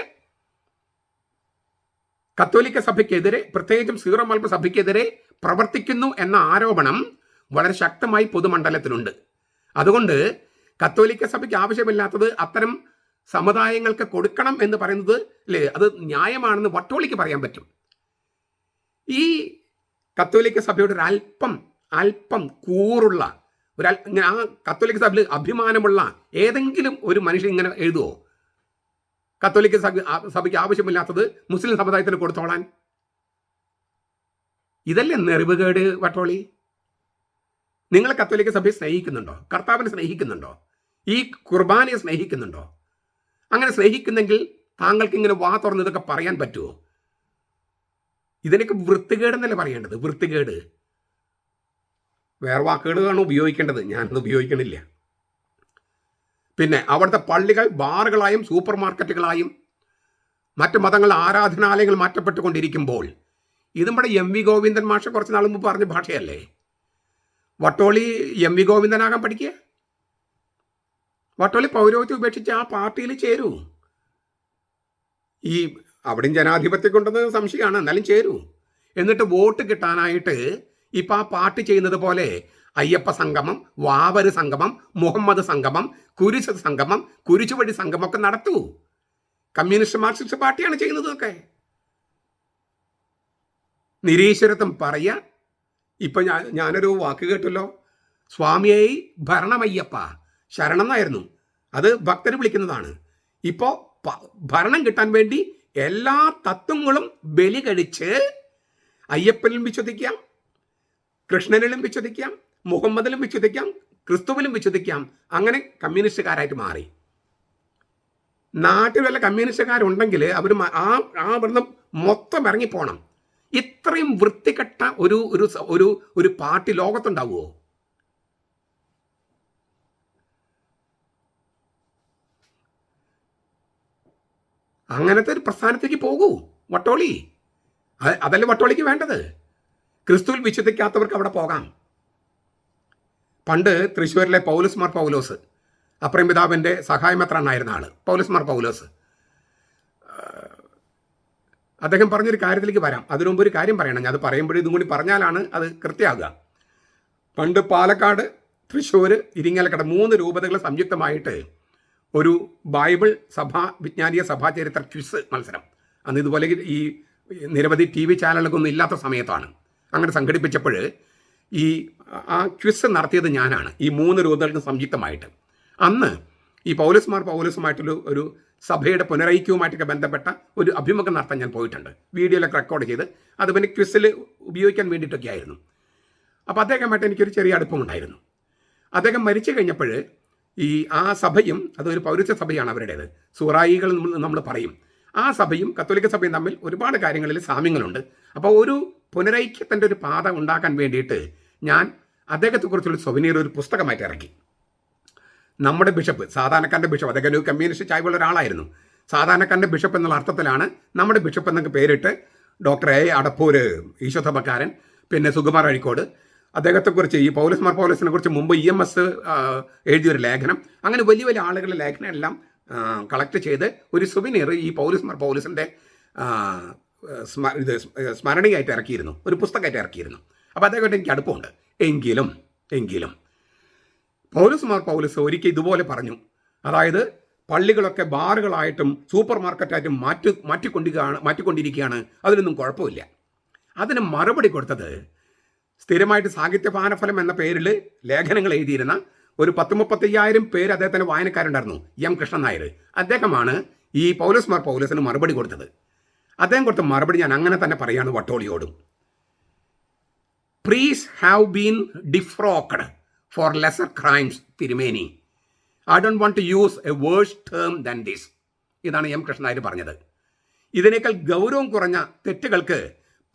കത്തോലിക്ക സഭയ്ക്കെതിരെ, പ്രത്യേകിച്ചും സീറോ മലബാർ സഭയ്ക്കെതിരെ പ്രവർത്തിക്കുന്നു എന്ന ആരോപണം വളരെ ശക്തമായി പൊതുമണ്ഡലത്തിലുണ്ട്. അതുകൊണ്ട് കത്തോലിക്ക സഭയ്ക്ക് ആവശ്യമില്ലാത്തത് അത്തരം സമുദായങ്ങൾക്ക് കൊടുക്കണം എന്ന് പറയുന്നത് അല്ലേ, അത് ന്യായമാണെന്ന് വട്ടോളിക്ക് പറയാൻ പറ്റും. ഈ കത്തോലിക്ക സഭയുടെ ഒരു അല്പം കൂറുള്ള ഇങ്ങനെ ആ കത്തോലിക്ക സഭയിൽ അഭിമാനമുള്ള ഏതെങ്കിലും ഒരു മനുഷ്യൻ ഇങ്ങനെ എഴുതുമോ? കത്തോലിക്ക സഭയ്ക്ക് ആവശ്യമില്ലാത്തത് മുസ്ലിം സമുദായത്തിന് കൊടുത്തോളാൻ. ഇതല്ലേ നെറിവുകേട് വട്ടോളി? നിങ്ങൾ കത്തോലിക്ക സഭയെ സ്നേഹിക്കുന്നുണ്ടോ? കർത്താവിനെ സ്നേഹിക്കുന്നുണ്ടോ? ഈ കുർബാനയെ സ്നേഹിക്കുന്നുണ്ടോ? അങ്ങനെ സ്നേഹിക്കുന്നെങ്കിൽ താങ്കൾക്ക് ഇങ്ങനെ വാ തുറന്ന് ഇതൊക്കെ പറയാൻ പറ്റുമോ? ഇതിനൊക്കെ വൃത്തികേടെന്നല്ലേ പറയേണ്ടത്? വൃത്തികേട്. വേറെ വാക്കുകളാണ് ഉപയോഗിക്കേണ്ടത്, ഞാനത് ഉപയോഗിക്കണില്ല. പിന്നെ അവിടുത്തെ പള്ളികൾ ബാറുകളായും സൂപ്പർ മാർക്കറ്റുകളായും മറ്റ് മതങ്ങളുടെ ആരാധനാലയങ്ങൾ മാറ്റപ്പെട്ടുകൊണ്ടിരിക്കുമ്പോൾ ഇത് നമ്മുടെ എം വി ഗോവിന്ദൻ മാഷ കുറച്ച് നാൾ മുമ്പ് പറഞ്ഞ ഭാഷയല്ലേ? വട്ടോളി എം വി ഗോവിന്ദനാകാൻ പഠിക്കുക. വട്ടോളി പൗരോഹിത്യം ഉപേക്ഷിച്ച് ആ പാർട്ടിയിൽ ചേരൂ. ഈ അവിടെയും ജനാധിപത്യം കൊണ്ടെന്ന് സംശയമാണ്, എന്നാലും ചേരൂ. എന്നിട്ട് വോട്ട് കിട്ടാനായിട്ട് ഇപ്പം ആ പാർട്ടി ചെയ്യുന്നത് പോലെ അയ്യപ്പ സംഗമം, വാവര് സംഗമം, മുഹമ്മദ് സംഗമം, കുരിശ് സംഗമം, കുരിശുവഴി സംഗമം ഒക്കെ നടത്തൂ. കമ്മ്യൂണിസ്റ്റ് മാർക്സിസ്റ്റ് പാർട്ടിയാണ് ചെയ്യുന്നതൊക്കെ. നിരീശ്വരത്വം പറയുക. ഇപ്പം ഞാനൊരു വാക്ക് കേട്ടല്ലോ, സ്വാമിയെ ഭരണമയ്യപ്പ, ശരണം എന്നായിരുന്നു. അത് ഭക്തർ വിളിക്കുന്നതാണ്. ഇപ്പോൾ ഭരണം കിട്ടാൻ വേണ്ടി എല്ലാ തത്വങ്ങളും ബലി കഴിച്ച് അയ്യപ്പനിലും വിശ്വസിക്കാം, കൃഷ്ണനിലും വിശ്വസിക്കാം, മുഹമ്മദിലും വിശ്വസിക്കാം, ക്രിസ്തുവിലും വിശ്വസിക്കാം. അങ്ങനെ കമ്മ്യൂണിസ്റ്റുകാരായിട്ട് മാറി. നാട്ടിൽ വല്ല കമ്മ്യൂണിസ്റ്റുകാരുണ്ടെങ്കിൽ അവർ അവിടുന്ന് മൊത്തം ഇറങ്ങിപ്പോണം. ഇത്രയും വൃത്തികെട്ട ഒരു ഒരു ഒരു ഒരു പാർട്ടി ലോകത്തുണ്ടാവുമോ? അങ്ങനത്തെ ഒരു പ്രസ്ഥാനത്തേക്ക് പോകൂ വട്ടോളി. അതല്ലേ വട്ടോളിക്ക് വേണ്ടത്. ക്രിസ്തുവിൽ വിശ്വസിക്കാത്തവർക്ക് അവിടെ പോകാം. പണ്ട് തൃശ്ശൂരിലെ പൗലോസ് മാർ പൗലോസ്, അപ്രയം പിതാവിൻ്റെ സഹായമെത്രാനായിരുന്ന ആൾ പൗലോസ് മാർ പൗലോസ്, അദ്ദേഹം പറഞ്ഞൊരു കാര്യത്തിലേക്ക് വരാം. അതിനു മുമ്പ് ഒരു കാര്യം പറയണം. ഞാൻ അത് പറയുമ്പോഴും ഇതും കൂടി പറഞ്ഞാലാണ് അത് കൃത്യമാകുക. പണ്ട് പാലക്കാട്, തൃശ്ശൂർ, ഇരിങ്ങാലക്കുട 3 രൂപതകൾ സംയുക്തമായിട്ട് ഒരു ബൈബിൾ വിജ്ഞാനീയ സഭാചരിത്ര ക്വിസ് മത്സരം, അന്ന് ഇതുപോലെ ഈ നിരവധി TV ചാനലുകളൊന്നും ഇല്ലാത്ത സമയത്താണ് അങ്ങനെ സംഘടിപ്പിച്ചപ്പോൾ ആ ക്വിസ് നടത്തിയത് ഞാനാണ്, ഈ 3 രൂപതകൾക്ക് സംയുക്തമായിട്ട്. അന്ന് ഈ പൗലോസ് മാർ പൗലോസുമായിട്ടുള്ള സഭയുടെ പുനരൈക്യവുമായിട്ടൊക്കെ ബന്ധപ്പെട്ട ഒരു അഭിമുഖം നടത്താൻ ഞാൻ പോയിട്ടുണ്ട്. വീഡിയോയിലൊക്കെ റെക്കോർഡ് ചെയ്ത് അത് പിന്നെ ക്വിസിൽ ഉപയോഗിക്കാൻ വേണ്ടിയിട്ടൊക്കെ ആയിരുന്നു. അപ്പോൾ അദ്ദേഹമായിട്ട് എനിക്കൊരു ചെറിയ അടുപ്പമുണ്ടായിരുന്നു. അദ്ദേഹം മരിച്ചു കഴിഞ്ഞപ്പോൾ ആ സഭയും, അതൊരു പൗരസ്ത്യ സഭയാണ് അവരുടേത്, സൂറായികൾ നമ്മൾ പറയും. ആ സഭയും കത്തോലിക്ക സഭയും തമ്മിൽ ഒരുപാട് കാര്യങ്ങളിൽ സാമ്യങ്ങളുണ്ട്. അപ്പോൾ ഒരു പുനരൈക്യത്തിൻ്റെ ഒരു പാത ഉണ്ടാക്കാൻ വേണ്ടിയിട്ട് ഞാൻ അദ്ദേഹത്തെക്കുറിച്ചുള്ള സൊവനീർ ഒരു പുസ്തകമായിട്ട് ഇറക്കി. നമ്മുടെ ബിഷപ്പ്, സാധാരണക്കാരൻ്റെ ബിഷപ്പ്, അദ്ദേഹം ഒരു കമ്മ്യൂണിസ്റ്റ് ചായ്വുള്ള ഒരാളായിരുന്നു. സാധാരണക്കാരൻ്റെ ബിഷപ്പ് എന്നുള്ള അർത്ഥത്തിലാണ് നമ്മുടെ ബിഷപ്പ് എന്നൊക്കെ പേരിട്ട് ഡോക്ടർ A. അടപ്പൂർ ഈശോസഭക്കാരൻ, പിന്നെ സുകുമാർ അഴിക്കോട്, അദ്ദേഹത്തെക്കുറിച്ച് ഈ പൗലോസ് മാർ പൗലോസിനെ കുറിച്ച് മുമ്പ് EMS എഴുതിയൊരു ലേഖനം, അങ്ങനെ വലിയ വലിയ ആളുകളുടെ ലേഖനം എല്ലാം കളക്ട് ചെയ്ത് ഒരു സുവനീർ ഈ പൗലോസ് മാർ പൗലോസിൻ്റെ സ്മരണയായിട്ട് ഇറക്കിയിരുന്നു, ഒരു പുസ്തകമായിട്ട് ഇറക്കിയിരുന്നു. അപ്പോൾ അദ്ദേഹമായിട്ട് എനിക്ക് അടുപ്പമുണ്ട്. എങ്കിലും പൗലോസ് മാർ പൗലോസ് ഒരിക്കൽ ഇതുപോലെ പറഞ്ഞു. അതായത് പള്ളികളൊക്കെ ബാറുകളായിട്ടും സൂപ്പർ മാർക്കറ്റായിട്ടും മാറ്റിക്കൊണ്ടിരിക്കുകയാണ്, അതിനൊന്നും കുഴപ്പമില്ല. അതിന് മറുപടി കൊടുത്തത് സ്ഥിരമായിട്ട് സാഹിത്യപാനഫലം എന്ന പേരിൽ ലേഖനങ്ങൾ എഴുതിയിരുന്ന ഒരു 10-35,000 പേര് അദ്ദേഹത്തിന് വായനക്കാരുണ്ടായിരുന്നു, M. കൃഷ്ണൻ നായർ. അദ്ദേഹമാണ് ഈ പൗലോസ് മാർ പൗലോസിന് മറുപടി കൊടുത്തത്. അദ്ദേഹം കൊടുത്ത മറുപടി ഞാൻ അങ്ങനെ തന്നെ പറയാണ് വട്ടോളിയോടും. Priests have been defrocked for lesser crimes തിരുമേനി. I don't want to use a worse term than this. ഇതാണ് M. കൃഷ്ണൻ നായർ പറഞ്ഞത്. ഇതിനേക്കാൾ ഗൗരവം കുറഞ്ഞ തെറ്റുകൾക്ക്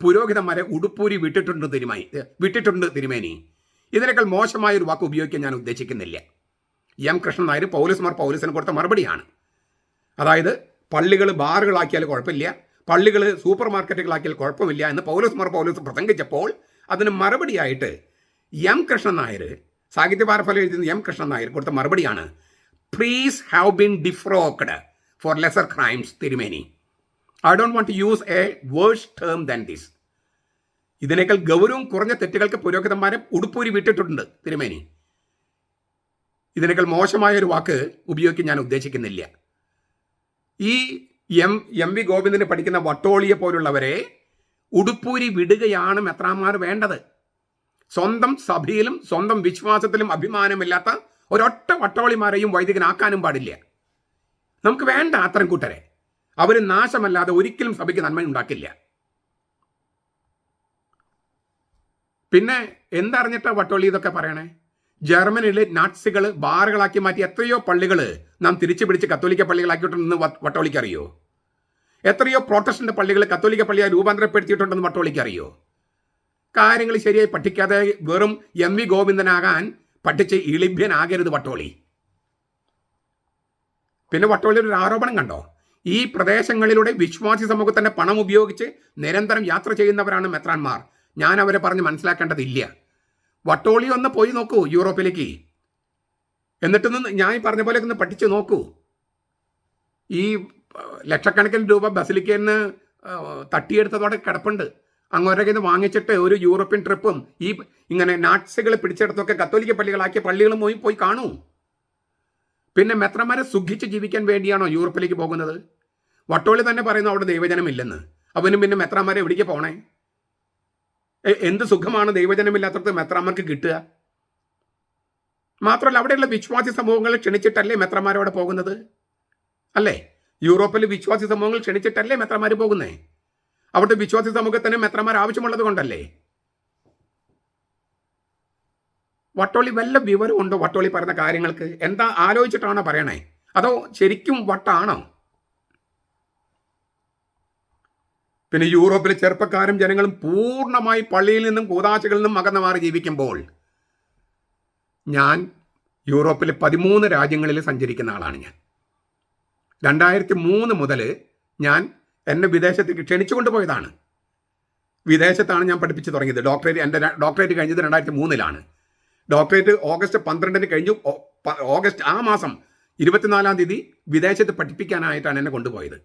പുരോഹിതന്മാരെ ഉടുപ്പൂരി വിട്ടിട്ടുണ്ട് തിരുമേനി. ഇതിനേക്കാൾ മോശമായ ഒരു വാക്ക് ഉപയോഗിക്കാൻ ഞാൻ ഉദ്ദേശിക്കുന്നില്ല. M. കൃഷ്ണൻ നായർ പൗലോസ് മാർ പൗലോസിന് കൊടുത്ത മറുപടിയാണ്. അതായത് പള്ളികൾ ബാറുകളാക്കിയാൽ കുഴപ്പമില്ല, പള്ളികൾ സൂപ്പർ മാർക്കറ്റുകളാക്കിയാൽ കുഴപ്പമില്ല എന്ന് പൗലോസ് മാർ പൗലോസ് പ്രസംഗിച്ചപ്പോൾ അതിന് മറുപടിയായിട്ട് M. കൃഷ്ണൻ നായർ, സാഹിത്യപാനഫലം എഴുതുന്ന M. കൃഷ്ണൻ നായർ കൊടുത്ത മറുപടിയാണ് priests have been defrocked for lesser crimes തിരുമേനി. I don't want to use a worse term than this. ഇതിനേക്കാൾ ഗൗരവം കുറഞ്ഞ തെറ്റുകൾക്ക് പുരോഹിതന്മാരെ ഉടുപ്പൂരി വിട്ടിട്ടുണ്ട് തിരുമേനി. ഇതിനേക്കാൾ മോശമായ ഒരു വാക്ക് ഉപയോഗിക്കാൻ ഞാൻ ഉദ്ദേശിക്കുന്നില്ല. ഈ എം വി ഗോവിന്ദന് പഠിക്കുന്ന വട്ടോളിയെ പോലുള്ളവരെ ഉടുപ്പൂരി വിടുകയാണ് മെത്രാന്മാർ വേണ്ടത്. സ്വന്തം സഭയിലും സ്വന്തം വിശ്വാസത്തിലും അഭിമാനമില്ലാത്ത ഒരൊറ്റ വട്ടോളിമാരെയും വൈദികനാക്കാനും പാടില്ല. നമുക്ക് വേണ്ട അത്തരം കൂട്ടരെ. അവർ നാശമല്ലാതെ ഒരിക്കലും സഭയ്ക്ക് നന്മ ഉണ്ടാക്കില്ല. പിന്നെ എന്തറിഞ്ഞിട്ടാ വട്ടോളി ഇതൊക്കെ പറയണേ? ജർമ്മനിയിലെ നാട്സികൾ ബാറുകളാക്കി മാറ്റി എത്രയോ പള്ളികൾ നാം തിരിച്ചു പിടിച്ച് കത്തോലിക്ക പള്ളികളാക്കിയിട്ടുണ്ടെന്ന് വട്ടോളിക്ക് അറിയോ? എത്രയോ പ്രോട്ടസ്റ്റന്റ് പള്ളികൾ കത്തോലിക്ക പള്ളിയെ രൂപാന്തരപ്പെടുത്തിയിട്ടുണ്ടെന്ന് വട്ടോളിക്ക് അറിയോ? കാര്യങ്ങൾ ശരിയായി പഠിക്കാതെ വെറും MV ഗോവിന്ദനാകാൻ പഠിച്ച് ഇളിഭ്യനാകരുത് വട്ടോളി. പിന്നെ വട്ടോളി ഒരു ആരോപണം കണ്ടോ? ഈ പ്രദേശങ്ങളിലൂടെ വിശ്വാസി സമൂഹത്തിന്റെ പണം ഉപയോഗിച്ച് നിരന്തരം യാത്ര ചെയ്യുന്നവരാണ് മെത്രാന്മാർ. ഞാൻ അവരെ പറഞ്ഞ് മനസ്സിലാക്കേണ്ടതില്ല. വട്ടോളി ഒന്ന് പോയി നോക്കൂ യൂറോപ്പിലേക്ക്. എന്നിട്ടൊന്ന് ഞാൻ പറഞ്ഞ പോലെ ഒന്ന് പഠിച്ച് നോക്കൂ. ഈ ലക്ഷക്കണക്കിന് രൂപ ബസിലിക്കയിൽ നിന്ന് തട്ടിയെടുത്തതോടെ കിടപ്പുണ്ട്. അങ്ങോട്ടേക്ക് നിന്ന് വാങ്ങിച്ചിട്ട് ഒരു യൂറോപ്യൻ ട്രിപ്പും ഈ ഇങ്ങനെ നാട്സികളെ പിടിച്ചെടുത്തൊക്കെ കത്തോലിക്ക പള്ളികളാക്കിയ പള്ളികളും പോയി കാണൂ. പിന്നെ മെത്രന്മാരെ സുഖിച്ച് ജീവിക്കാൻ വേണ്ടിയാണോ യൂറോപ്പിലേക്ക് പോകുന്നത്? വട്ടോളി തന്നെ പറയുന്നു അവിടെ ദൈവജനമില്ലെന്ന്. അവനും പിന്നെ മെത്രാന്മാരെ എവിടേക്ക് പോണേ? എന്ത് സുഖമാണ് ദൈവജനമില്ലാത്തടത്ത് മെത്രാന്മാർക്ക് കിട്ടുക? മാത്രമല്ല അവിടെയുള്ള വിശ്വാസി സമൂഹങ്ങളെ ക്ഷണിച്ചിട്ടല്ലേ മെത്രാന്മാരവിടെ പോകുന്നത്? അല്ലേ? യൂറോപ്പിൽ വിശ്വാസി സമൂഹങ്ങൾ ക്ഷണിച്ചിട്ടല്ലേ മെത്രാന്മാർ പോകുന്നേ? അവിടുത്തെ വിശ്വാസി സമൂഹത്തിന് മെത്രാന്മാർ ആവശ്യമുള്ളത് കൊണ്ടല്ലേ? വട്ടോളി വല്ല വിവരമുണ്ടോ വട്ടോളി പറയുന്ന കാര്യങ്ങൾക്ക്? എന്താ ആലോചിച്ചിട്ടാണോ പറയണേ? അതോ ശരിക്കും വട്ടാണോ? പിന്നെ യൂറോപ്പിലെ ചെറുപ്പക്കാരും ജനങ്ങളും പൂർണ്ണമായി പള്ളിയിൽ നിന്നും കൂതാശകളിൽ നിന്നും അകന്നു മാറി ജീവിക്കുമ്പോൾ ഞാൻ യൂറോപ്പിലെ 13 രാജ്യങ്ങളിൽ സഞ്ചരിക്കുന്ന ആളാണ്. ഞാൻ 2003 മുതൽ ഞാൻ എന്നെ വിദേശത്തേക്ക് ക്ഷണിച്ചു കൊണ്ടുപോയതാണ്. വിദേശത്താണ് ഞാൻ പഠിപ്പിച്ച് തുടങ്ങിയത്. എൻ്റെ ഡോക്ടറേറ്റ് കഴിഞ്ഞത് 2003-ലാണ്. ഡോക്ടറേറ്റ് ഓഗസ്റ്റ് 12-ന് കഴിഞ്ഞു. ഓഗസ്റ്റ് ആ മാസം 24-ാം തീയതി വിദേശത്ത് പഠിപ്പിക്കാനായിട്ടാണ് എന്നെ കൊണ്ടുപോയത്.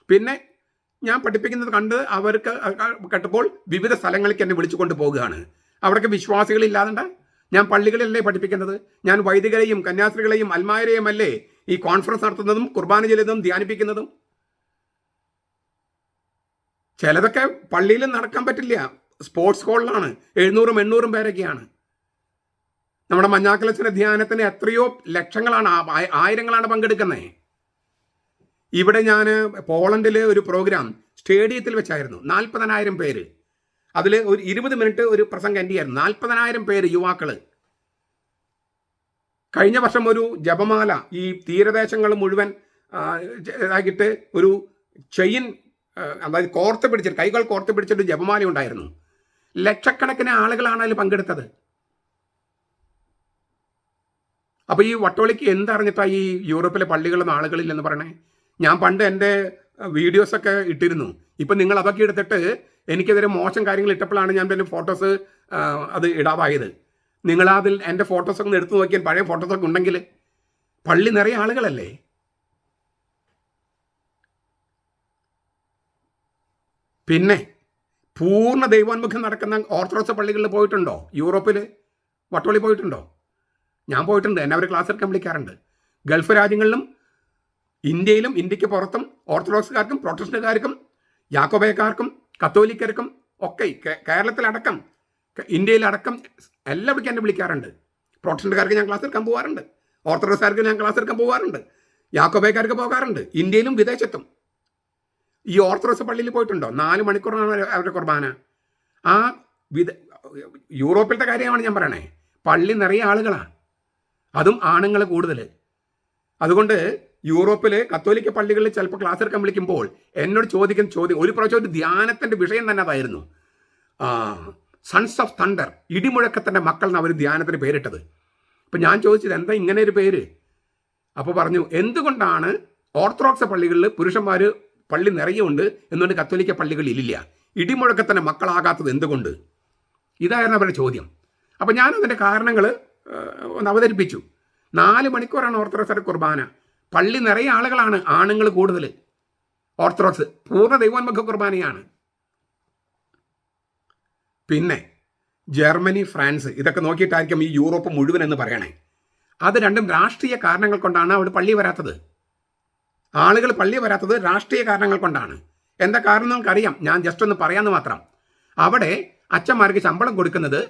പിന്നെ ഞാൻ പഠിപ്പിക്കുന്നത് കണ്ട് അവർക്ക് കേട്ടപ്പോൾ വിവിധ സ്ഥലങ്ങളിലേക്ക് എന്നെ വിളിച്ചു കൊണ്ടുപോകുകയാണ്. അവിടേക്ക് വിശ്വാസികളില്ലാതെ ഞാൻ പള്ളികളിലല്ലേ പഠിപ്പിക്കുന്നത്? ഞാൻ വൈദികരെയും കന്യാസ്ത്രീകളെയും അൽമാരെയും അല്ലേ ഈ കോൺഫറൻസ് നടത്തുന്നതും കുർബാന ചെല്ലുന്നതും ധ്യാനിപ്പിക്കുന്നതും? ചിലതൊക്കെ പള്ളിയിൽ നടക്കാൻ പറ്റില്ല. സ്പോർട്സ് ഹോളിലാണ് 700-800 പേരൊക്കെയാണ്. നമ്മുടെ മഞ്ഞാക്കലച്ചൻ്റെ ധ്യാനത്തിന് എത്രയോ ലക്ഷങ്ങളാണ്, ആയിരങ്ങളാണ് പങ്കെടുക്കുന്നത്. ഇവിടെ ഞാൻ പോളണ്ടിൽ ഒരു പ്രോഗ്രാം സ്റ്റേഡിയത്തിൽ വെച്ചായിരുന്നു. 40,000 പേര്. അതിൽ ഒരു 20 മിനിറ്റ് ഒരു പ്രസംഗം എൻ്റെ ആയിരുന്നു. 40,000 പേര് യുവാക്കൾ. കഴിഞ്ഞ വർഷം ഒരു ജപമാല ഈ തീരദേശങ്ങൾ മുഴുവൻ ഇതാക്കിയിട്ട് ഒരു ചെയിൻ, അതായത് കോർത്ത് പിടിച്ചിട്ട് കൈകൾ കോർത്ത് പിടിച്ചിട്ട് ജപമാല ഉണ്ടായിരുന്നു. ലക്ഷക്കണക്കിന് ആളുകളാണ് അതിൽ പങ്കെടുത്തത്. അപ്പോൾ ഈ വട്ടോളിക്ക് എന്തറിഞ്ഞിട്ടാണ് ഈ യൂറോപ്പിലെ പള്ളികളും ആളുകളില്ലെന്ന് പറയണേ? ഞാൻ പണ്ട് എൻ്റെ വീഡിയോസൊക്കെ ഇട്ടിരുന്നു. ഇപ്പം നിങ്ങൾ അതൊക്കെ എടുത്തിട്ട് എനിക്കെതിരെ മോശം കാര്യങ്ങൾ ഇട്ടപ്പോഴാണ് ഞാൻ എൻ്റെ ഫോട്ടോസ് അത് ഇടാവായത്. നിങ്ങളതിൽ എൻ്റെ ഫോട്ടോസൊക്കെ ഒന്ന് എടുത്തു നോക്കിയാൽ പഴയ ഫോട്ടോസൊക്കെ ഉണ്ടെങ്കിൽ പള്ളി നിറയെ ആളുകളല്ലേ. പിന്നെ പൂർണ്ണ ദൈവാത്മുഖം നടക്കുന്ന ഓർത്തഡോക്സ് പള്ളികളിൽ പോയിട്ടുണ്ടോ? യൂറോപ്പിൽ വട്ടോളി പോയിട്ടുണ്ടോ? ഞാൻ പോയിട്ടുണ്ട്. എന്നെ അവർ ക്ലാസ് എടുക്കാൻ വിളിക്കാറുണ്ട്. ഗൾഫ് രാജ്യങ്ങളിലും ഇന്ത്യയിലും ഇന്ത്യക്ക് പുറത്തും ഓർത്തഡോക്സുകാർക്കും പ്രൊട്ടസ്റ്റന്റുകാർക്കും യാക്കോബയക്കാർക്കും കത്തോലിക്കർക്കും ഒക്കെ കേരളത്തിലടക്കം ഇന്ത്യയിലടക്കം എല്ലാവർക്കും എന്നെ വിളിക്കാറുണ്ട്. പ്രൊട്ടസ്റ്റന്റുകാർക്ക് ഞാൻ ക്ലാസ് എടുക്കാൻ പോകാറുണ്ട്. ഓർത്തഡോക്സുകാർക്ക് ഞാൻ ക്ലാസ് എടുക്കാൻ പോകാറുണ്ട്. യാക്കോബയക്കാർക്ക് പോകാറുണ്ട്. ഇന്ത്യയിലും വിദേശത്തും. ഈ ഓർത്തഡോക്സ് പള്ളിയിൽ പോയിട്ടുണ്ടോ? 4 മണിക്കൂറാണ് അവരുടെ കുർബാന. ആ യൂറോപ്പിലത്തെ കാര്യമാണ് ഞാൻ പറയണേ. പള്ളി നിറയെ ആളുകളാണ്, അതും ആണുങ്ങൾ കൂടുതൽ. അതുകൊണ്ട് യൂറോപ്പിലെ കത്തോലിക്ക പള്ളികളിൽ ചിലപ്പോൾ ക്ലാസ് എടുക്കാൻ വിളിക്കുമ്പോൾ എന്നോട് ചോദിക്കുന്ന ചോദ്യം, ഒരു പ്രാവശ്യം ഒരു ധ്യാനത്തിൻ്റെ വിഷയം തന്നെ അതായിരുന്നു. സൺസ് ഓഫ് തണ്ടർ, ഇടിമുഴക്കത്തിൻ്റെ മക്കൾ എന്ന് അവർ ധ്യാനത്തിന് പേരിട്ടത്. അപ്പം ഞാൻ ചോദിച്ചത് എന്താ ഇങ്ങനെ ഒരു പേര്? അപ്പോൾ പറഞ്ഞു, എന്തുകൊണ്ടാണ് ഓർത്തഡോക്സ് പള്ളികളിൽ പുരുഷന്മാർ പള്ളി നിറയുണ്ട്, എന്നുകൊണ്ട് കത്തോലിക്ക പള്ളികളിലില്ല? ഇടിമുഴക്കത്തിൻ്റെ മക്കളാകാത്തത് എന്തുകൊണ്ട്? ഇതായിരുന്നു അവരുടെ ചോദ്യം. അപ്പോൾ ഞാനതിൻ്റെ കാരണങ്ങൾ ഒന്ന് അവതരിപ്പിച്ചു. 4 മണിക്കൂറാണ് ഓർത്തഡോക്സിന്റെ കുർബാന. പള്ളി നിറയെ ആളുകളാണ്, ആണുങ്ങൾ കൂടുതൽ. ഓർത്തഡോക്സ് പൂർണ്ണ ദൈവോന്മുഖ കുർബാനയാണ്. പിന്നെ ജർമ്മനി, ഫ്രാൻസ് ഇതൊക്കെ നോക്കിയിട്ടായിരിക്കും ഈ യൂറോപ്പ് മുഴുവൻ എന്ന് പറയണേ. അത് രണ്ടും രാഷ്ട്രീയ കാരണങ്ങൾ കൊണ്ടാണ് അവിടെ പള്ളി വരാത്തത്. ആളുകൾ പള്ളി വരാത്തത് രാഷ്ട്രീയ കാരണങ്ങൾ കൊണ്ടാണ്. എന്താ കാരണം നമുക്കറിയാം. ഞാൻ ജസ്റ്റ് ഒന്ന് പറയാമെന്ന് മാത്രം. അവിടെ അച്ഛന്മാർക്ക് ശമ്പളം കൊടുക്കുന്നത്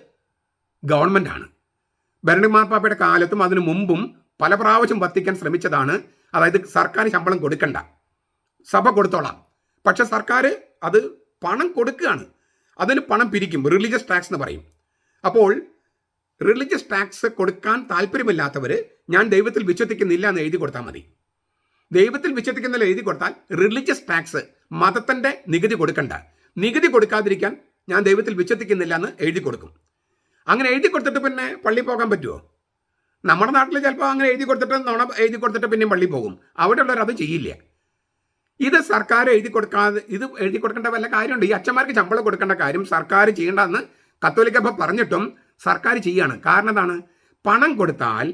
ഗവൺമെൻറ്റാണ്. ബെനഡിക്ട് മാർപ്പാപ്പയുടെ കാലത്തും അതിനു മുമ്പും പല പ്രാവശ്യം വത്തിക്കാൻ ശ്രമിച്ചതാണ്. അതായത് സർക്കാർ ശമ്പളം കൊടുക്കണ്ട, സഭ കൊടുത്തോളാം. പക്ഷെ സർക്കാർ അത് പണം കൊടുക്കുകയാണ്, അതിന് പണം പിരിക്കും, റിലീജിയസ് ടാക്സ് എന്ന് പറയും. അപ്പോൾ റിലീജിയസ് ടാക്സ് കൊടുക്കാൻ താല്പര്യമില്ലാത്തവർ ഞാൻ ദൈവത്തിൽ വിശ്വസിക്കുന്നില്ല എന്ന് എഴുതി കൊടുത്താൽ മതി. ദൈവത്തിൽ വിശ്വസിക്കുന്നില്ല എഴുതി കൊടുത്താൽ റിലീജിയസ് ടാക്സ്, മതത്തിൻ്റെ നികുതി കൊടുക്കണ്ട. നികുതി കൊടുക്കാതിരിക്കാൻ ഞാൻ ദൈവത്തിൽ വിശ്വസിക്കുന്നില്ല എന്ന് എഴുതി കൊടുക്കും. അങ്ങനെ എഴുതി കൊടുത്തിട്ട് പിന്നെ പള്ളി പോകാൻ പറ്റുമോ? നമ്മുടെ നാട്ടിൽ ചിലപ്പോൾ അങ്ങനെ എഴുതി കൊടുത്തിട്ട് പിന്നെയും പള്ളി പോകും. അവിടെയുള്ളവർ അത് ചെയ്യില്ല. ഇത് സർക്കാർ എഴുതി കൊടുക്കേണ്ട വല്ല കാര്യമുണ്ട്? ഈ അച്ഛന്മാർക്ക് ശമ്പളം കൊടുക്കേണ്ട കാര്യം സർക്കാർ ചെയ്യേണ്ടെന്ന് കത്തോലിക്ക സഭ പറഞ്ഞിട്ടും സർക്കാർ ചെയ്യാണ്. കാരണം എന്താണ്? പണം കൊടുത്താൽ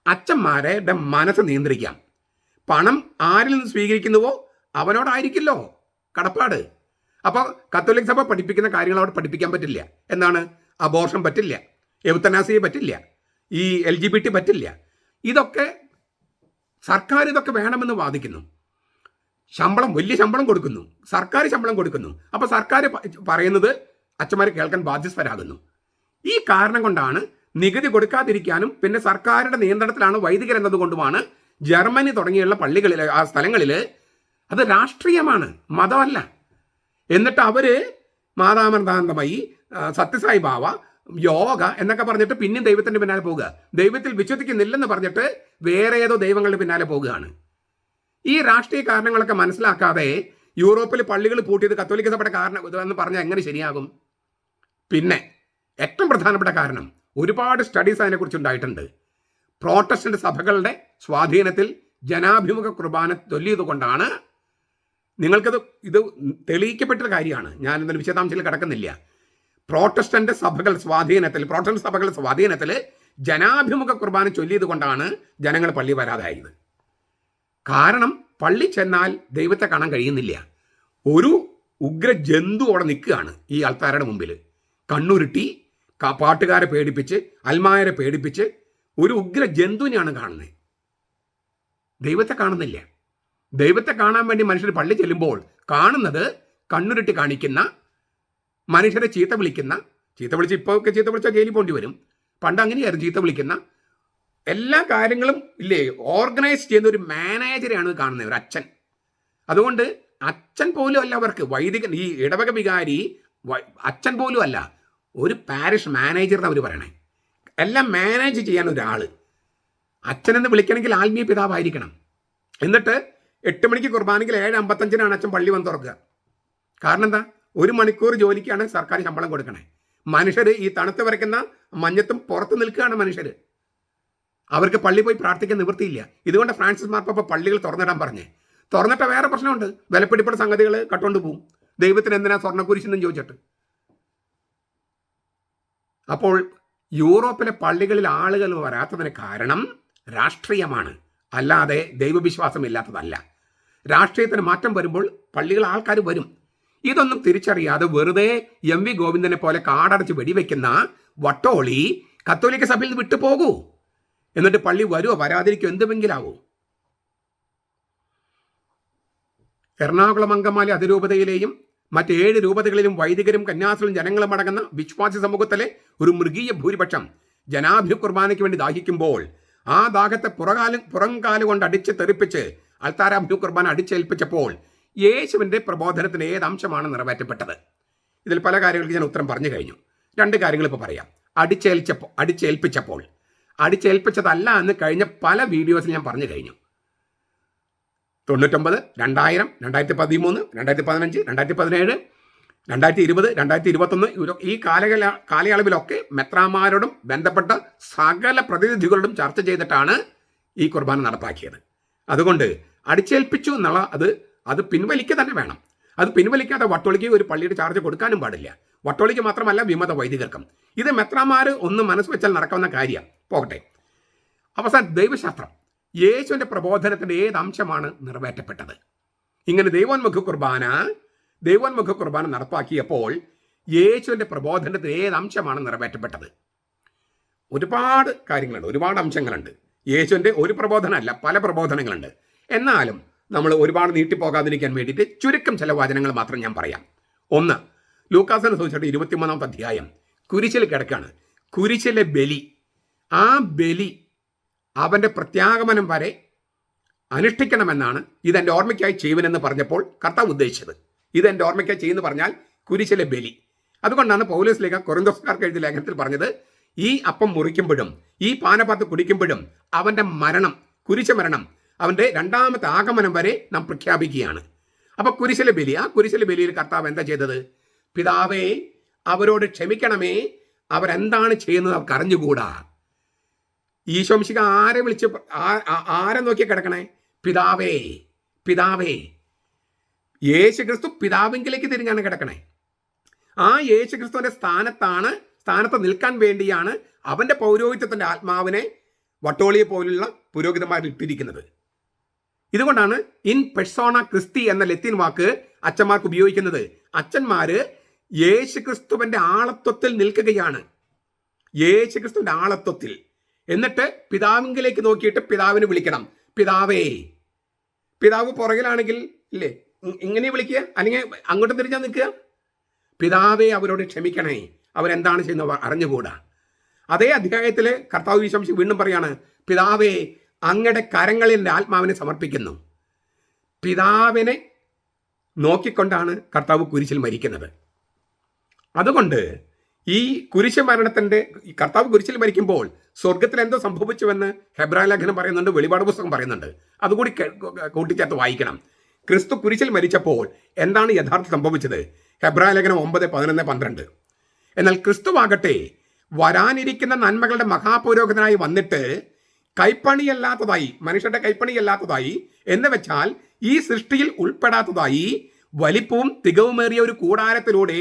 അച്ഛന്മാരുടെ മനസ്സ് നിയന്ത്രിക്കാം. പണം ആരിൽ നിന്ന് സ്വീകരിക്കുന്നുവോ അവനോടായിരിക്കില്ലോ കടപ്പാട്. അപ്പോൾ കത്തോലിക്ക സഭ പഠിപ്പിക്കുന്ന കാര്യങ്ങൾ അവിടെ പഠിപ്പിക്കാൻ പറ്റില്ല. എന്താണ്? അബോർഷൻ പറ്റില്ല, എവത്തനാസിയ പറ്റില്ല, ഈ LGBT പറ്റില്ല. ഇതൊക്കെ സർക്കാർ ഇതൊക്കെ വേണമെന്ന് വാദിക്കുന്നു. വലിയ ശമ്പളം കൊടുക്കുന്നു, സർക്കാർ ശമ്പളം കൊടുക്കുന്നു. അപ്പോൾ സർക്കാർ പറയുന്നത് അച്ഛന്മാർ കേൾക്കാൻ ബാധ്യസ്ഥരാകുന്നു. ഈ കാരണം കൊണ്ടാണ് നികുതി കൊടുക്കാതിരിക്കാനും പിന്നെ സർക്കാരുടെ നിയന്ത്രണത്തിലാണ് വൈദികർ എന്നതുകൊണ്ടുമാണ് ജർമ്മനി തുടങ്ങിയുള്ള പള്ളികളിൽ, ആ സ്ഥലങ്ങളിൽ അത് രാഷ്ട്രീയമാണ്, മതമല്ല. എന്നിട്ട് അവർ മാതാമൃതാന്തമയി, സത്യസായി ബാവ, യോഗ എന്നൊക്കെ പറഞ്ഞിട്ട് പിന്നെയും ദൈവത്തിൻ്റെ പിന്നാലെ പോകുക. ദൈവത്തിൽ വിശ്വസിക്കുന്നില്ലെന്ന് പറഞ്ഞിട്ട് വേറെ ഏതോ ദൈവങ്ങളുടെ പിന്നാലെ പോകുകയാണ്. ഈ രാഷ്ട്രീയ കാരണങ്ങളൊക്കെ മനസ്സിലാക്കാതെ യൂറോപ്പിൽ പള്ളികൾ പൂട്ടിയത് കത്തോലിക്ക സഭയുടെ കാരണം എന്ന് പറഞ്ഞാൽ എങ്ങനെ ശരിയാകും? പിന്നെ ഏറ്റവും പ്രധാനപ്പെട്ട കാരണം, ഒരുപാട് സ്റ്റഡീസ് അതിനെക്കുറിച്ച് ഉണ്ടായിട്ടുണ്ട്. പ്രോട്ടസ്റ്റന്റ് സഭകളുടെ സ്വാധീനത്തിൽ ജനാഭിമുഖ കുർബാന ചൊല്ലിയത് കൊണ്ടാണ്. നിങ്ങൾക്കത് ഇത് തെളിയിക്കപ്പെട്ട കാര്യമാണ്, ഞാനിതിന് വിശദാംശത്തിൽ കിടക്കുന്നില്ല. പ്രോട്ടസ്റ്റന്റ് സഭകളുടെ സ്വാധീനത്തിൽ ജനാഭിമുഖ കുർബാന ചൊല്ലിയത് കൊണ്ടാണ് ജനങ്ങൾ പള്ളി വരാതായത്. കാരണം പള്ളി ചെന്നാൽ ദൈവത്തെ കാണാൻ കഴിയുന്നില്ല. ഒരു ഉഗ്ര ജന്തു അവിടെ നിൽക്കുകയാണ് ഈ ആൾക്കാരുടെ മുമ്പിൽ. കണ്ണുരുട്ടി, പാട്ടുകാരെ പേടിപ്പിച്ച്, അൽമായരെ പേടിപ്പിച്ച് ഒരു ഉഗ്ര ജന്തുവിനെയാണ് കാണുന്നത്. ദൈവത്തെ കാണുന്നില്ല. ദൈവത്തെ കാണാൻ വേണ്ടി മനുഷ്യർ പള്ളി ചെല്ലുമ്പോൾ കാണുന്നത് കണ്ണുരുട്ടി കാണിക്കുന്ന, മനുഷ്യരെ ചീത്ത വിളിച്ച് ഇപ്പോൾ ചീത്ത വിളിച്ചാൽ ജയിലിൽ പോകേണ്ടി വരും. പണ്ട് അങ്ങനെയായിരുന്നു, ചീത്ത വിളിക്കുന്ന എല്ലാ കാര്യങ്ങളും ഇല്ലേ ഓർഗനൈസ് ചെയ്യുന്ന ഒരു മാനേജരെയാണ് കാണുന്നത്, ഒരു അച്ഛൻ. അതുകൊണ്ട് അച്ഛൻ പോലും അല്ല അവർക്ക്, വൈദികൻ, ഈ ഇടവക വികാരി അച്ഛൻ പോലും അല്ല, ഒരു പാരിഷ് മാനേജർ എന്ന് അവർ പറയണേ. എല്ലാം മാനേജ് ചെയ്യാൻ ഒരാൾ. അച്ഛനെന്ന് വിളിക്കണമെങ്കിൽ ആത്മീയ പിതാവായിരിക്കണം. എന്നിട്ട് 8 മണിക്ക് കുർബാനയ്ക്ക് 7:55 അച്ഛൻ പള്ളി വന്ന് തുറക്കുക. കാരണം എന്താ? 1 മണിക്കൂർ ജോലിക്കാണ് സർക്കാർ ശമ്പളം കൊടുക്കണേ. മനുഷ്യർ ഈ തണുത്ത് വരയ്ക്കുന്ന മഞ്ഞത്തും പുറത്ത് നിൽക്കുകയാണ് മനുഷ്യർ. അവർക്ക് പള്ളി പോയി പ്രാർത്ഥിക്കാൻ നിവൃത്തിയില്ല. ഇതുകൊണ്ട് ഫ്രാൻസിസ് മാർപ്പാപ്പ പള്ളികൾ തുറന്നിടാൻ പറഞ്ഞേ. തുറന്നിട്ട വേറെ പ്രശ്നമുണ്ട്, വിലപിടിപ്പുള്ള സംഗതികൾ കട്ടുകൊണ്ട് പോവും. ദൈവത്തിന് എന്തിനാ സ്വർണ്ണക്കുരിശെന്നും ചോദിച്ചിട്ട്. അപ്പോൾ യൂറോപ്പിലെ പള്ളികളിൽ ആളുകൾ വരാത്തതിന് കാരണം രാഷ്ട്രീയമാണ്, അല്ലാതെ ദൈവവിശ്വാസം ഇല്ലാത്തതല്ല. രാഷ്ട്രീയത്തിന് മാറ്റം വരുമ്പോൾ പള്ളികൾ ആൾക്കാർ വരും. ഇതൊന്നും തിരിച്ചറിയാതെ വെറുതെ MV ഗോവിന്ദനെ പോലെ കാടടച്ച് വെടിവെക്കുന്ന വട്ടോളി കത്തോലിക്ക സഭയിൽ നിന്ന് വിട്ടുപോകൂ. എന്നിട്ട് പള്ളി വരുമോ വരാതിരിക്കോ എന്തുമെങ്കിലാവൂ. എറണാകുളം അങ്കമാലി അതിരൂപതയിലെയും മറ്റ് 7 രൂപതകളിലും വൈദികരും കന്യാസ്ത്രീകളും ജനങ്ങളും അടങ്ങുന്ന വിശ്വാസി സമൂഹത്തിലെ ഒരു മൃഗീയ ഭൂരിപക്ഷം ജനാഭ്യു കുർബാനയ്ക്ക് വേണ്ടി ദാഹിക്കുമ്പോൾ ആ ദാഹത്തെ പുറംകാലുകൊണ്ട് അടിച്ച് തെറിപ്പിച്ച് അൾത്താരാഭ്യു കുർബാന അടിച്ചേൽപ്പിച്ചപ്പോൾ യേശുവിൻ്റെ പ്രബോധനത്തിന് ഏത് അംശമാണ് നിറവേറ്റപ്പെട്ടത്? ഇതിൽ പല കാര്യങ്ങൾക്ക് ഞാൻ ഉത്തരം പറഞ്ഞു കഴിഞ്ഞു. 2 കാര്യങ്ങൾ ഇപ്പോൾ പറയാം. അടിച്ചേൽപ്പിച്ചതല്ല എന്ന് കഴിഞ്ഞ പല വീഡിയോസിൽ ഞാൻ പറഞ്ഞു കഴിഞ്ഞു. 99, 2000, 2013, 2015, 2017, 2020, 2021 ഈ കാലയളവിലൊക്കെ മെത്രാന്മാരോടും ബന്ധപ്പെട്ട സകല പ്രതിനിധികളോടും ചർച്ച ചെയ്തിട്ടാണ് ഈ കുർബാന നടപ്പാക്കിയത്. അതുകൊണ്ട് അടിച്ചേൽപ്പിച്ചു എന്നുള്ള അത് പിൻവലിക്കുക തന്നെ വേണം. അത് പിൻവലിക്കാതെ വട്ടോളിക്ക് ഒരു പള്ളിയുടെ ചാർജ് കൊടുക്കാനും പാടില്ല. വട്ടോളിക്ക് മാത്രമല്ല, വിമത വൈദികർക്കും. ഇത് മെത്രാന്മാർ ഒന്ന് മനസ്സ് വെച്ചാൽ നടക്കാവുന്ന കാര്യമാണ്. പോകട്ടെ. അവസാനം ദൈവശാസ്ത്രം, യേശുവിൻ്റെ പ്രബോധനത്തിൻ്റെ ഏത് അംശമാണ് നിറവേറ്റപ്പെട്ടത്? ഇങ്ങനെ ദൈവോന്മുഖ കുർബാന നടപ്പാക്കിയപ്പോൾ യേശുവിൻ്റെ പ്രബോധനത്തിന് ഏത് അംശമാണ് നിറവേറ്റപ്പെട്ടത്? ഒരുപാട് കാര്യങ്ങളുണ്ട്, ഒരുപാട് അംശങ്ങളുണ്ട്. യേശുവിൻ്റെ ഒരു പ്രബോധനമല്ല, പല പ്രബോധനങ്ങളുണ്ട്. എന്നാലും നമ്മൾ ഒരുപാട് നീട്ടിപ്പോകാതിരിക്കാൻ വേണ്ടിയിട്ട് ചുരുക്കം ചില വചനങ്ങൾ മാത്രം ഞാൻ പറയാം. 1, ലൂക്കാസിന്റെ സുവിശേഷം 23-ാമത്തെ അധ്യായം. കുരിശിൽ കിടക്കാണ്. കുരിശിലെ ബലി, ആ ബലി അവൻ്റെ പ്രത്യാഗമനം വരെ അനുഷ്ഠിക്കണമെന്നാണ് ഇതെൻ്റെ ഓർമ്മയ്ക്കായി ചെയ്യുവനെന്ന് പറഞ്ഞപ്പോൾ കർത്താവ് ഉദ്ദേശിച്ചത്. ഇതെൻ്റെ ഓർമ്മയ്ക്കായി ചെയ്യുമെന്ന് പറഞ്ഞാൽ കുരിശിലെ ബലി. അതുകൊണ്ടാണ് പൗലോസ് ലേഖ കൊറിന്തോസ്കാർക്ക് എഴുതിയ ലേഖനത്തിൽ പറഞ്ഞത്, ഈ അപ്പം മുറിക്കുമ്പോഴും ഈ പാനപാത്രം കുടിക്കുമ്പോഴും അവൻ്റെ മരണം, കുരിശ് മരണം, അവൻ്റെ രണ്ടാമത്തെ ആഗമനം വരെ നാം പ്രഖ്യാപിക്കുകയാണ്. അപ്പോൾ കുരിശിലെ ബലി, ആ കുരിശിലെ ബലിയിൽ കർത്താവ് എന്താ ചെയ്തത്? പിതാവേ അവരോട് ക്ഷമിക്കണമേ, അവരെന്താണ് ചെയ്യുന്നത് അവർക്ക് അറിഞ്ഞുകൂടാ. ഈശോ മിശിഹ ആരെ വിളിച്ച് ആരെ നോക്കി കിടക്കണേ? പിതാവേ, പിതാവേ. യേശു ക്രിസ്തു പിതാവിങ്കിലേക്ക് തിരിഞ്ഞാണ് കിടക്കണേ. ആ യേശു ക്രിസ്തുവിന്റെ സ്ഥാനത്ത് നിൽക്കാൻ വേണ്ടിയാണ് അവന്റെ പൗരോഹിത്യത്തിന്റെ ആത്മാവിനെ വട്ടോളിയെ പോലുള്ള പുരോഹിതന്മാർ ഇട്ടിരിക്കുന്നത്. ഇതുകൊണ്ടാണ് ഇൻ പെർസോണ ക്രിസ്തി എന്ന ലത്തീൻ വാക്ക് അച്ഛന്മാർക്ക് ഉപയോഗിക്കുന്നത്. അച്ഛന്മാര് യേശു ക്രിസ്തുവിന്റെ ആളത്വത്തിൽ നിൽക്കുകയാണ്, യേശു ക്രിസ്തുവിന്റെ ആളത്വത്തിൽ. എന്നിട്ട് പിതാവിങ്കിലേക്ക് നോക്കിയിട്ട് പിതാവിനെ വിളിക്കണം, പിതാവേ. പിതാവ് പുറകിലാണെങ്കിൽ ഇല്ലേ ഇങ്ങനെ വിളിക്കുക, അല്ലെങ്കിൽ അങ്ങോട്ട് തിരിഞ്ഞാൽ നിൽക്കുക. പിതാവേ അവരോട് ക്ഷമിക്കണേ, അവരെന്താണ് ചെയ്യുന്നത് അറിഞ്ഞുകൂടാ. അതേ അധ്യായത്തിൽ കർത്താവ് ഈശോ വീണ്ടും പറയാണ്, പിതാവേ അങ്ങയുടെ കരങ്ങളിൽ എൻ്റെ ആത്മാവിനെ സമർപ്പിക്കുന്നു. പിതാവിനെ നോക്കിക്കൊണ്ടാണ് കർത്താവ് കുരിശിൽ മരിക്കുന്നത്. അതുകൊണ്ട് ഈ കുരിശ് മരണത്തിൻ്റെ കർത്താവ് കുരിശിൽ മരിക്കുമ്പോൾ സ്വർഗത്തിൽ എന്തോ സംഭവിച്ചുവെന്ന് ഹെബ്രായ ലേഖനം പറയുന്നുണ്ട്, വെളിപാട് പുസ്തകം പറയുന്നുണ്ട്. അതുകൂടി കൂട്ടിച്ചേർത്ത് വായിക്കണം. ക്രിസ്തു കുരിശിൽ മരിച്ചപ്പോൾ എന്താണ് യഥാർത്ഥം സംഭവിച്ചത്? ഹെബ്രായ ലേഖനം 9, 11, 12. എന്നാൽ ക്രിസ്തുവാകട്ടെ വരാനിരിക്കുന്ന നന്മകളുടെ മഹാപുരോഹിതനായി വന്നിട്ട് കൈപ്പണിയല്ലാത്തതായി, മനുഷ്യരുടെ കൈപ്പണിയല്ലാത്തതായി എന്ന് വെച്ചാൽ ഈ സൃഷ്ടിയിൽ ഉൾപ്പെടാത്തതായി വലിപ്പവും തികവുമേറിയ ഒരു കൂടാരത്തിലൂടെ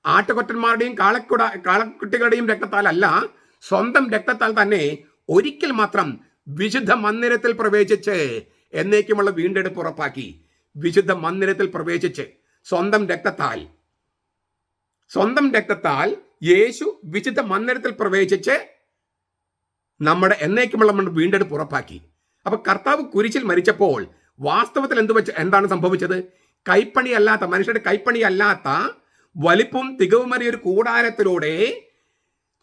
ആട്ടുകൊറ്റന്മാരുടെയും കാളക്കുട്ടികളുടെയും രക്തത്താൽ അല്ല, സ്വന്തം രക്തത്താൽ തന്നെ ഒരിക്കൽ മാത്രം വിശുദ്ധ മന്ദിരത്തിൽ പ്രവേശിച്ച് എന്നേക്കുമുള്ള വീണ്ടെടുപ്പ് ഉറപ്പാക്കി. വിശുദ്ധ മന്ദിരത്തിൽ പ്രവേശിച്ച് സ്വന്തം രക്തത്താൽ യേശു വിശുദ്ധ മന്ദിരത്തിൽ പ്രവേശിച്ച് നമ്മുടെ എന്നേക്കുമുള്ള വീണ്ടെടുപ്പ് ഉറപ്പാക്കി. അപ്പൊ കർത്താവ് കുരിശിൽ മരിച്ചപ്പോൾ വാസ്തവത്തിൽ എന്താണ് സംഭവിച്ചത്? മനുഷ്യരുടെ കൈപ്പണിയല്ലാത്ത വലിപ്പും തികവുമേറിയ ഒരു കൂടാരത്തിലൂടെ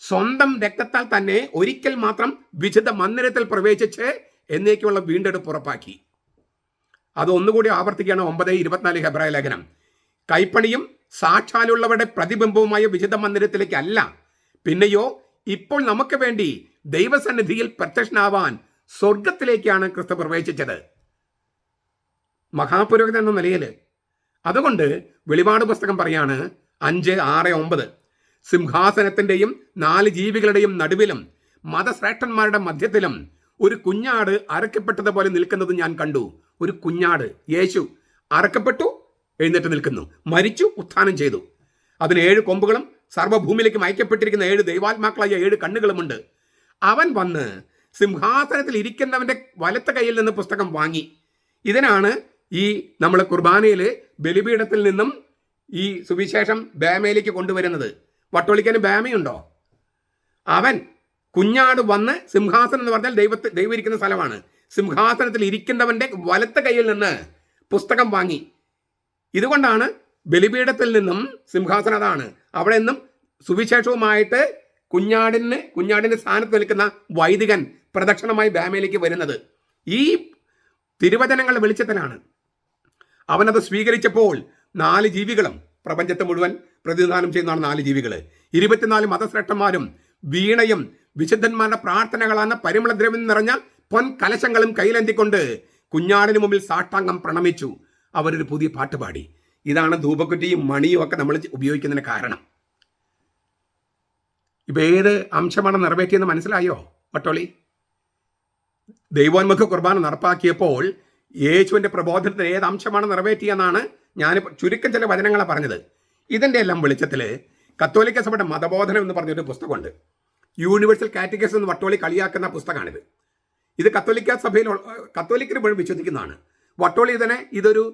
സ്വന്തം രക്തത്താൽ തന്നെ ഒരിക്കൽ മാത്രം വിശുദ്ധ മന്ദിരത്തിൽ പ്രവേശിച്ച് എന്നേക്കുള്ള വീണ്ടെടുപ്പ് ഉറപ്പാക്കി. അത് ഒന്നുകൂടി ആവർത്തിക്കുകയാണ് 9:24 ഹെബ്രായ ലേഖനം. കൈപ്പണിയും സാക്ഷാലുള്ളവരുടെ പ്രതിബിംബവുമായ വിശുദ്ധ മന്ദിരത്തിലേക്ക് അല്ല, പിന്നെയോ ഇപ്പോൾ നമുക്ക് വേണ്ടി ദൈവസന്നിധിയിൽ പ്രത്യക്ഷനാവാൻ സ്വർഗത്തിലേക്കാണ് ക്രിസ്തു പ്രവേശിച്ചത്, മഹാപുരോഹിതൻ എന്ന നിലയിൽ. അതുകൊണ്ട് വെളിപാട് പുസ്തകം പറയാണ് 5, 6, 9, സിംഹാസനത്തിന്റെയും 4 ജീവികളുടെയും നടുവിലും മതശ്രേഷ്ഠന്മാരുടെ മധ്യത്തിലും ഒരു കുഞ്ഞാട് അറക്കപ്പെട്ടതുപോലെ നിൽക്കുന്നത് ഞാൻ കണ്ടു. ഒരു കുഞ്ഞാട്, യേശു അറക്കപ്പെട്ടു, എഴുന്നേറ്റ് നിൽക്കുന്നു, മരിച്ചു, ഉത്ഥാനം ചെയ്തു. അതിന് 7 കൊമ്പുകളും സർവ്വഭൂമിയിലേക്ക് അയക്കപ്പെട്ടിരിക്കുന്ന 7 ദൈവാത്മാക്കളായ 7 കണ്ണുകളുമുണ്ട്. അവൻ വന്ന് സിംഹാസനത്തിൽ ഇരിക്കുന്നവന്റെ വലത്തെ കയ്യിൽ നിന്ന് പുസ്തകം വാങ്ങി. ഇതിനാണ് ഈ നമ്മൾ കുർബാനയിൽ ബലിപീഠത്തിൽ നിന്നും ഈ സുവിശേഷം ബേമയിലേക്ക് കൊണ്ടുവരുന്നത്. വട്ടോളിക്കന് ബേമയുണ്ടോ? അവൻ കുഞ്ഞാട് വന്ന് സിംഹാസനം എന്ന് പറഞ്ഞാൽ ദൈവം ഇരിക്കുന്ന സ്ഥലമാണ്. സിംഹാസനത്തിൽ ഇരിക്കുന്നവന്റെ വലത്തെ കയ്യിൽ നിന്ന് പുസ്തകം വാങ്ങി. ഇതുകൊണ്ടാണ് ബലിപീഠത്തിൽ നിന്നും സിംഹാസനം അതാണ്, അവിടെ നിന്നും സുവിശേഷവുമായിട്ട് കുഞ്ഞാടിന്റെ സ്ഥാനത്ത് നിൽക്കുന്ന വൈദികൻ പ്രദക്ഷിണമായി ബേമയിലേക്ക് വരുന്നത്. ഈ തിരുവചനങ്ങളുടെ വെളിച്ചത്തിലാണ്. അവനത് സ്വീകരിച്ചപ്പോൾ 4 ജീവികളും, പ്രപഞ്ചത്തെ മുഴുവൻ പ്രതിനിധാനം ചെയ്യുന്നതാണ് 4 ജീവികൾ, 24 മതശ്രേഷ്ഠന്മാരും വീണയും വിശുദ്ധന്മാരുടെ പ്രാർത്ഥനകളാണ് പരിമളദ്രവ്യം നിറഞ്ഞ പൊൻ കലശങ്ങളും കയ്യിലെന്തിക്കൊണ്ട് കുഞ്ഞാടിന് മുമ്പിൽ സാഷ്ടാംഗം പ്രണമിച്ചു. അവരൊരു പുതിയ പാട്ട് പാടി. ഇതാണ് ധൂപക്കുറ്റിയും മണിയും ഒക്കെ നമ്മൾ ഉപയോഗിക്കുന്നതിന് കാരണം. ഇപ്പം ഏത് അംശമാണ് നിറവേറ്റിയെന്ന് മനസ്സിലായോ വട്ടോളി? ദൈവോന്മുഖ കുർബാന നടപ്പാക്കിയപ്പോൾ യേശുവിൻ്റെ പ്രബോധനത്തിന് ഏത് അംശമാണ് നിറവേറ്റിയെന്നാണ് ഞാൻ ചുരുക്കം ചില വചനങ്ങളെ പറഞ്ഞത്. ഇതിൻ്റെ എല്ലാം വെളിച്ചത്തിൽ കത്തോലിക്ക സഭയുടെ മതബോധനം എന്ന് പറഞ്ഞൊരു പുസ്തകമുണ്ട്. യൂണിവേഴ്സൽ കാറ്റഗിസം എന്ന് വട്ടോളി കളിയാക്കുന്ന പുസ്തകമാണിത്. ഇത് കത്തോലിക്ക സഭയിൽ കത്തോലിക്കർ മുഴുവൻ വിശ്വസിക്കുന്നതാണ്. വട്ടോളി ഇതിനെ ഇതൊരു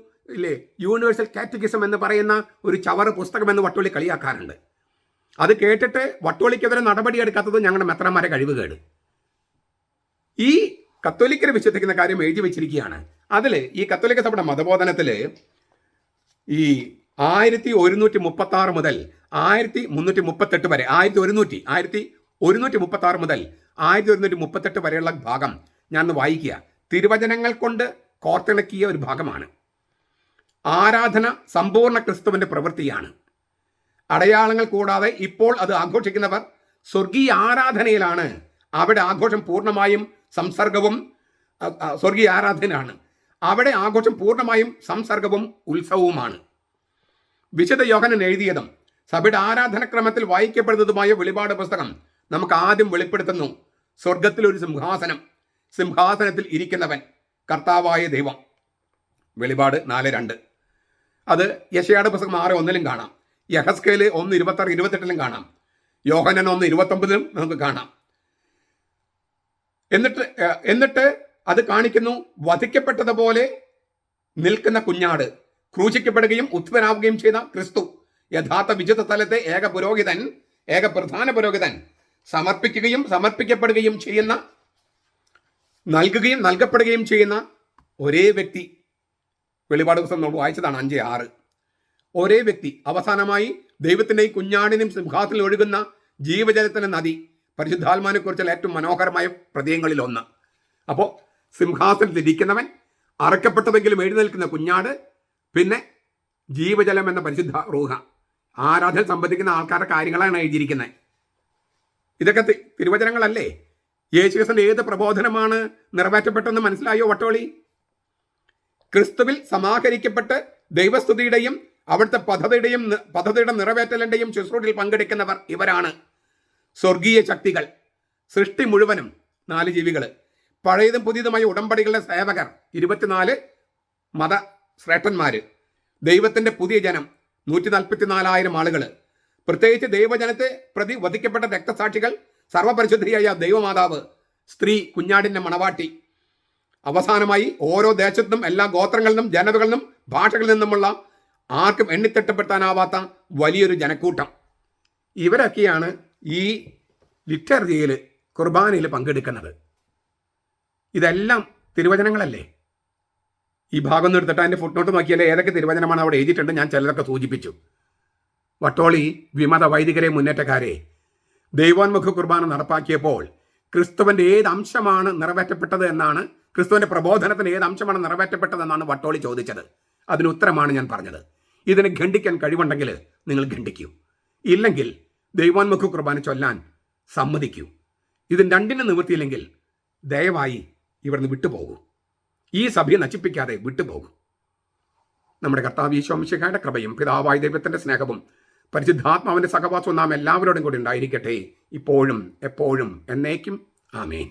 യൂണിവേഴ്സൽ കാറ്റഗിസം എന്ന് പറയുന്ന ഒരു ചവറ് പുസ്തകമെന്ന് വട്ടോളി കളിയാക്കാറുണ്ട്. അത് കേട്ടിട്ട് വട്ടോളിക്കെതിരെ നടപടിയെടുക്കാത്തത് ഞങ്ങളുടെ മെത്രാന്മാരെ കഴിവുകേട്. ഈ കത്തോലിക്കർ വിശ്വസിക്കുന്ന കാര്യം എഴുതി വെച്ചിരിക്കുകയാണ്. അതിൽ ഈ കത്തോലിക്ക സഭയുടെ മതബോധനത്തിൽ ഈ 1136 മുതൽ 1338 വരെ 1100 136 മുതൽ 1138 വരെയുള്ള ഭാഗം ഞാൻ വായിക്കുക. തിരുവചനങ്ങൾ കൊണ്ട് കോർത്തിണക്കിയ ഒരു ഭാഗമാണ്. ആരാധന സമ്പൂർണ്ണ ക്രിസ്തുവിന്റെ പ്രവൃത്തിയാണ്. അടയാളങ്ങൾ കൂടാതെ ഇപ്പോൾ അത് ആഘോഷിക്കുന്നവർ സ്വർഗീയ ആരാധനയിലാണ്. അവിടെ ആഘോഷം പൂർണ്ണമായും സംസർഗവും സ്വർഗീയ ആരാധനയാണ്. അവിടെ ആഘോഷം പൂർണ്ണമായും സംസർഗവും ഉത്സവവുമാണ്. വിശുദ്ധ യോഹന്നാൻ എഴുതിയതും സഭയുടെ ആരാധനക്രമത്തിൽ വായിക്കപ്പെടുന്നതുമായ വെളിപാട് പുസ്തകം നമുക്ക് ആദ്യം വെളിപ്പെടുത്തുന്നു സ്വർഗത്തിൽ ഒരു സിംഹാസനം, സിംഹാസനത്തിൽ ഇരിക്കുന്നവൻ കർത്താവായ ദൈവം. വെളിപാട് 4:2. അത് യെശയ്യായുടെ പുസ്തകം 6:1 കാണാം. യഹസ്കേൽ 1:26-28 കാണാം. യോഹന്നാൻ 1:29 നമുക്ക് കാണാം. എന്നിട്ട് അത് കാണിക്കുന്നു, വധിക്കപ്പെട്ടതുപോലെ നിൽക്കുന്ന കുഞ്ഞാട്, ക്രൂശിക്കപ്പെടുകയും ഉത്ഥനാവുകയും ചെയ്ത ക്രിസ്തു, യഥാർത്ഥ വിശുദ്ധ സ്ഥലത്തെ ഏക പ്രധാന പുരോഹിതൻ, സമർപ്പിക്കുകയും സമർപ്പിക്കപ്പെടുകയും ചെയ്യുന്ന, നൽകുകയും നൽകപ്പെടുകയും ചെയ്യുന്ന ഒരേ വ്യക്തി. വെളിപാട് പുസ്തകം നമ്മൾ വായിച്ചതാണ് 5:6. ഒരേ വ്യക്തി. അവസാനമായി ദൈവത്തിൻ്റെയും കുഞ്ഞാടിനെയും സിംഹാസനത്തിൽ ഒഴുകുന്ന ജീവജലത്തിൻ്റെ നദി, പരിശുദ്ധാത്മാവിനെ കുറിച്ചുള്ള ഏറ്റവും മനോഹരമായ പ്രതീകങ്ങളിൽ ഒന്ന്. അപ്പോൾ സിംഹാസനത്തിൽ ഇരിക്കുന്നവൻ, അറക്കപ്പെട്ടതെങ്കിലും എഴുന്നേൽക്കുന്ന കുഞ്ഞാട്, പിന്നെ ജീവജലം എന്ന പരിശുദ്ധ റൂഹ. ആരാധന സംബന്ധിക്കുന്ന ആൾക്കാരുടെ കാര്യങ്ങളാണ് എഴുതിയിരിക്കുന്നത്. ഇതൊക്കെ തിരുവചനങ്ങളല്ലേ? യേശുക്രിസ്തുവിന്റെ ഏത് പ്രബോധനമാണ് നിറവേറ്റപ്പെട്ടെന്ന് മനസ്സിലായോ വട്ടോളി? ക്രിസ്തുവിൽ സമാഹരിക്കപ്പെട്ട് ദൈവസ്തുതിയുടെയും അവിടുത്തെ പദ്ധതിയുടെ നിറവേറ്റലിന്റെയും ശുശ്രൂഷയിൽ പങ്കെടുക്കുന്നവർ ഇവരാണ്. സ്വർഗീയ ശക്തികൾ, സൃഷ്ടി മുഴുവനും, 4 ജീവികൾ, പഴയതും പുതിയതുമായ ഉടമ്പടികളുടെ സേവകർ 24 മത ശ്രേഷ്ഠന്മാര്, ദൈവത്തിന്റെ പുതിയ ജനം 144,000 ആളുകൾ, പ്രത്യേകിച്ച് ദൈവജനത്തെ പ്രതി വധിക്കപ്പെട്ട രക്തസാക്ഷികൾ, സർവപരിശുദ്ധിയായ ദൈവമാതാവ്, സ്ത്രീ, കുഞ്ഞാടിന്റെ മണവാട്ടി, അവസാനമായി ഓരോ ദേശത്തും എല്ലാ ഗോത്രങ്ങളിൽ നിന്നും ജനതകളിൽ നിന്നും ഭാഷകളിൽ നിന്നുമുള്ള ആർക്കും എണ്ണിത്തിട്ടപ്പെടുത്താനാവാത്ത വലിയൊരു ജനക്കൂട്ടം. ഇവരൊക്കെയാണ് ഈ ലിറ്റർജിയിൽ, കുർബാനയിൽ പങ്കെടുക്കുന്നത്. ഇതെല്ലാം തിരുവചനങ്ങളല്ലേ? ഈ ഭാഗം ഒന്ന് എടുത്തിട്ട് അതിൻ്റെ ഫുട്നോട്ട് നോക്കിയാലേ ഏതൊക്കെ തിരുവചനമാണ് അവിടെ എഴുതിയിട്ടുണ്ട്. ഞാൻ ചിലതൊക്കെ സൂചിപ്പിച്ചു. വട്ടോളി വിമത വൈദികരെ, മുന്നേറ്റക്കാരെ, ദൈവോന്മുഖ കുർബാന നടപ്പാക്കിയപ്പോൾ ക്രിസ്തുവിൻ്റെ ഏത് അംശമാണ് നിറവേറ്റപ്പെട്ടത് എന്നാണ്, ക്രിസ്തുവിൻ്റെ പ്രബോധനത്തിന് ഏത് അംശമാണ് നിറവേറ്റപ്പെട്ടതെന്നാണ് വട്ടോളി ചോദിച്ചത്. അതിന് ഉത്തരമാണ് ഞാൻ പറഞ്ഞത്. ഇതിനെ ഖണ്ഡിക്കാൻ കഴിവുണ്ടെങ്കിൽ നിങ്ങൾ ഖണ്ഡിക്കൂ, ഇല്ലെങ്കിൽ ദൈവോന്മുഖ കുർബാന ചൊല്ലാൻ സമ്മതിക്കൂ. ഇതിന് രണ്ടിനും നിവൃത്തിയില്ലെങ്കിൽ ദയവായി ഇവിടുന്ന് വിട്ടുപോകൂ. ഈ സഭയെ നശിപ്പിക്കാതെ വിട്ടുപോകൂ. നമ്മുടെ കർത്താവ് ഈശോ മിശിഹായുടെ കൃപയും പിതാവായ ദൈവത്തിൻ്റെ സ്നേഹവും പരിശുദ്ധാത്മാവിൻ്റെ സഹവാസവും നാം എല്ലാവരോടും കൂടി ഉണ്ടായിരിക്കട്ടെ, ഇപ്പോഴും എപ്പോഴും എന്നേക്കും. ആമേൻ.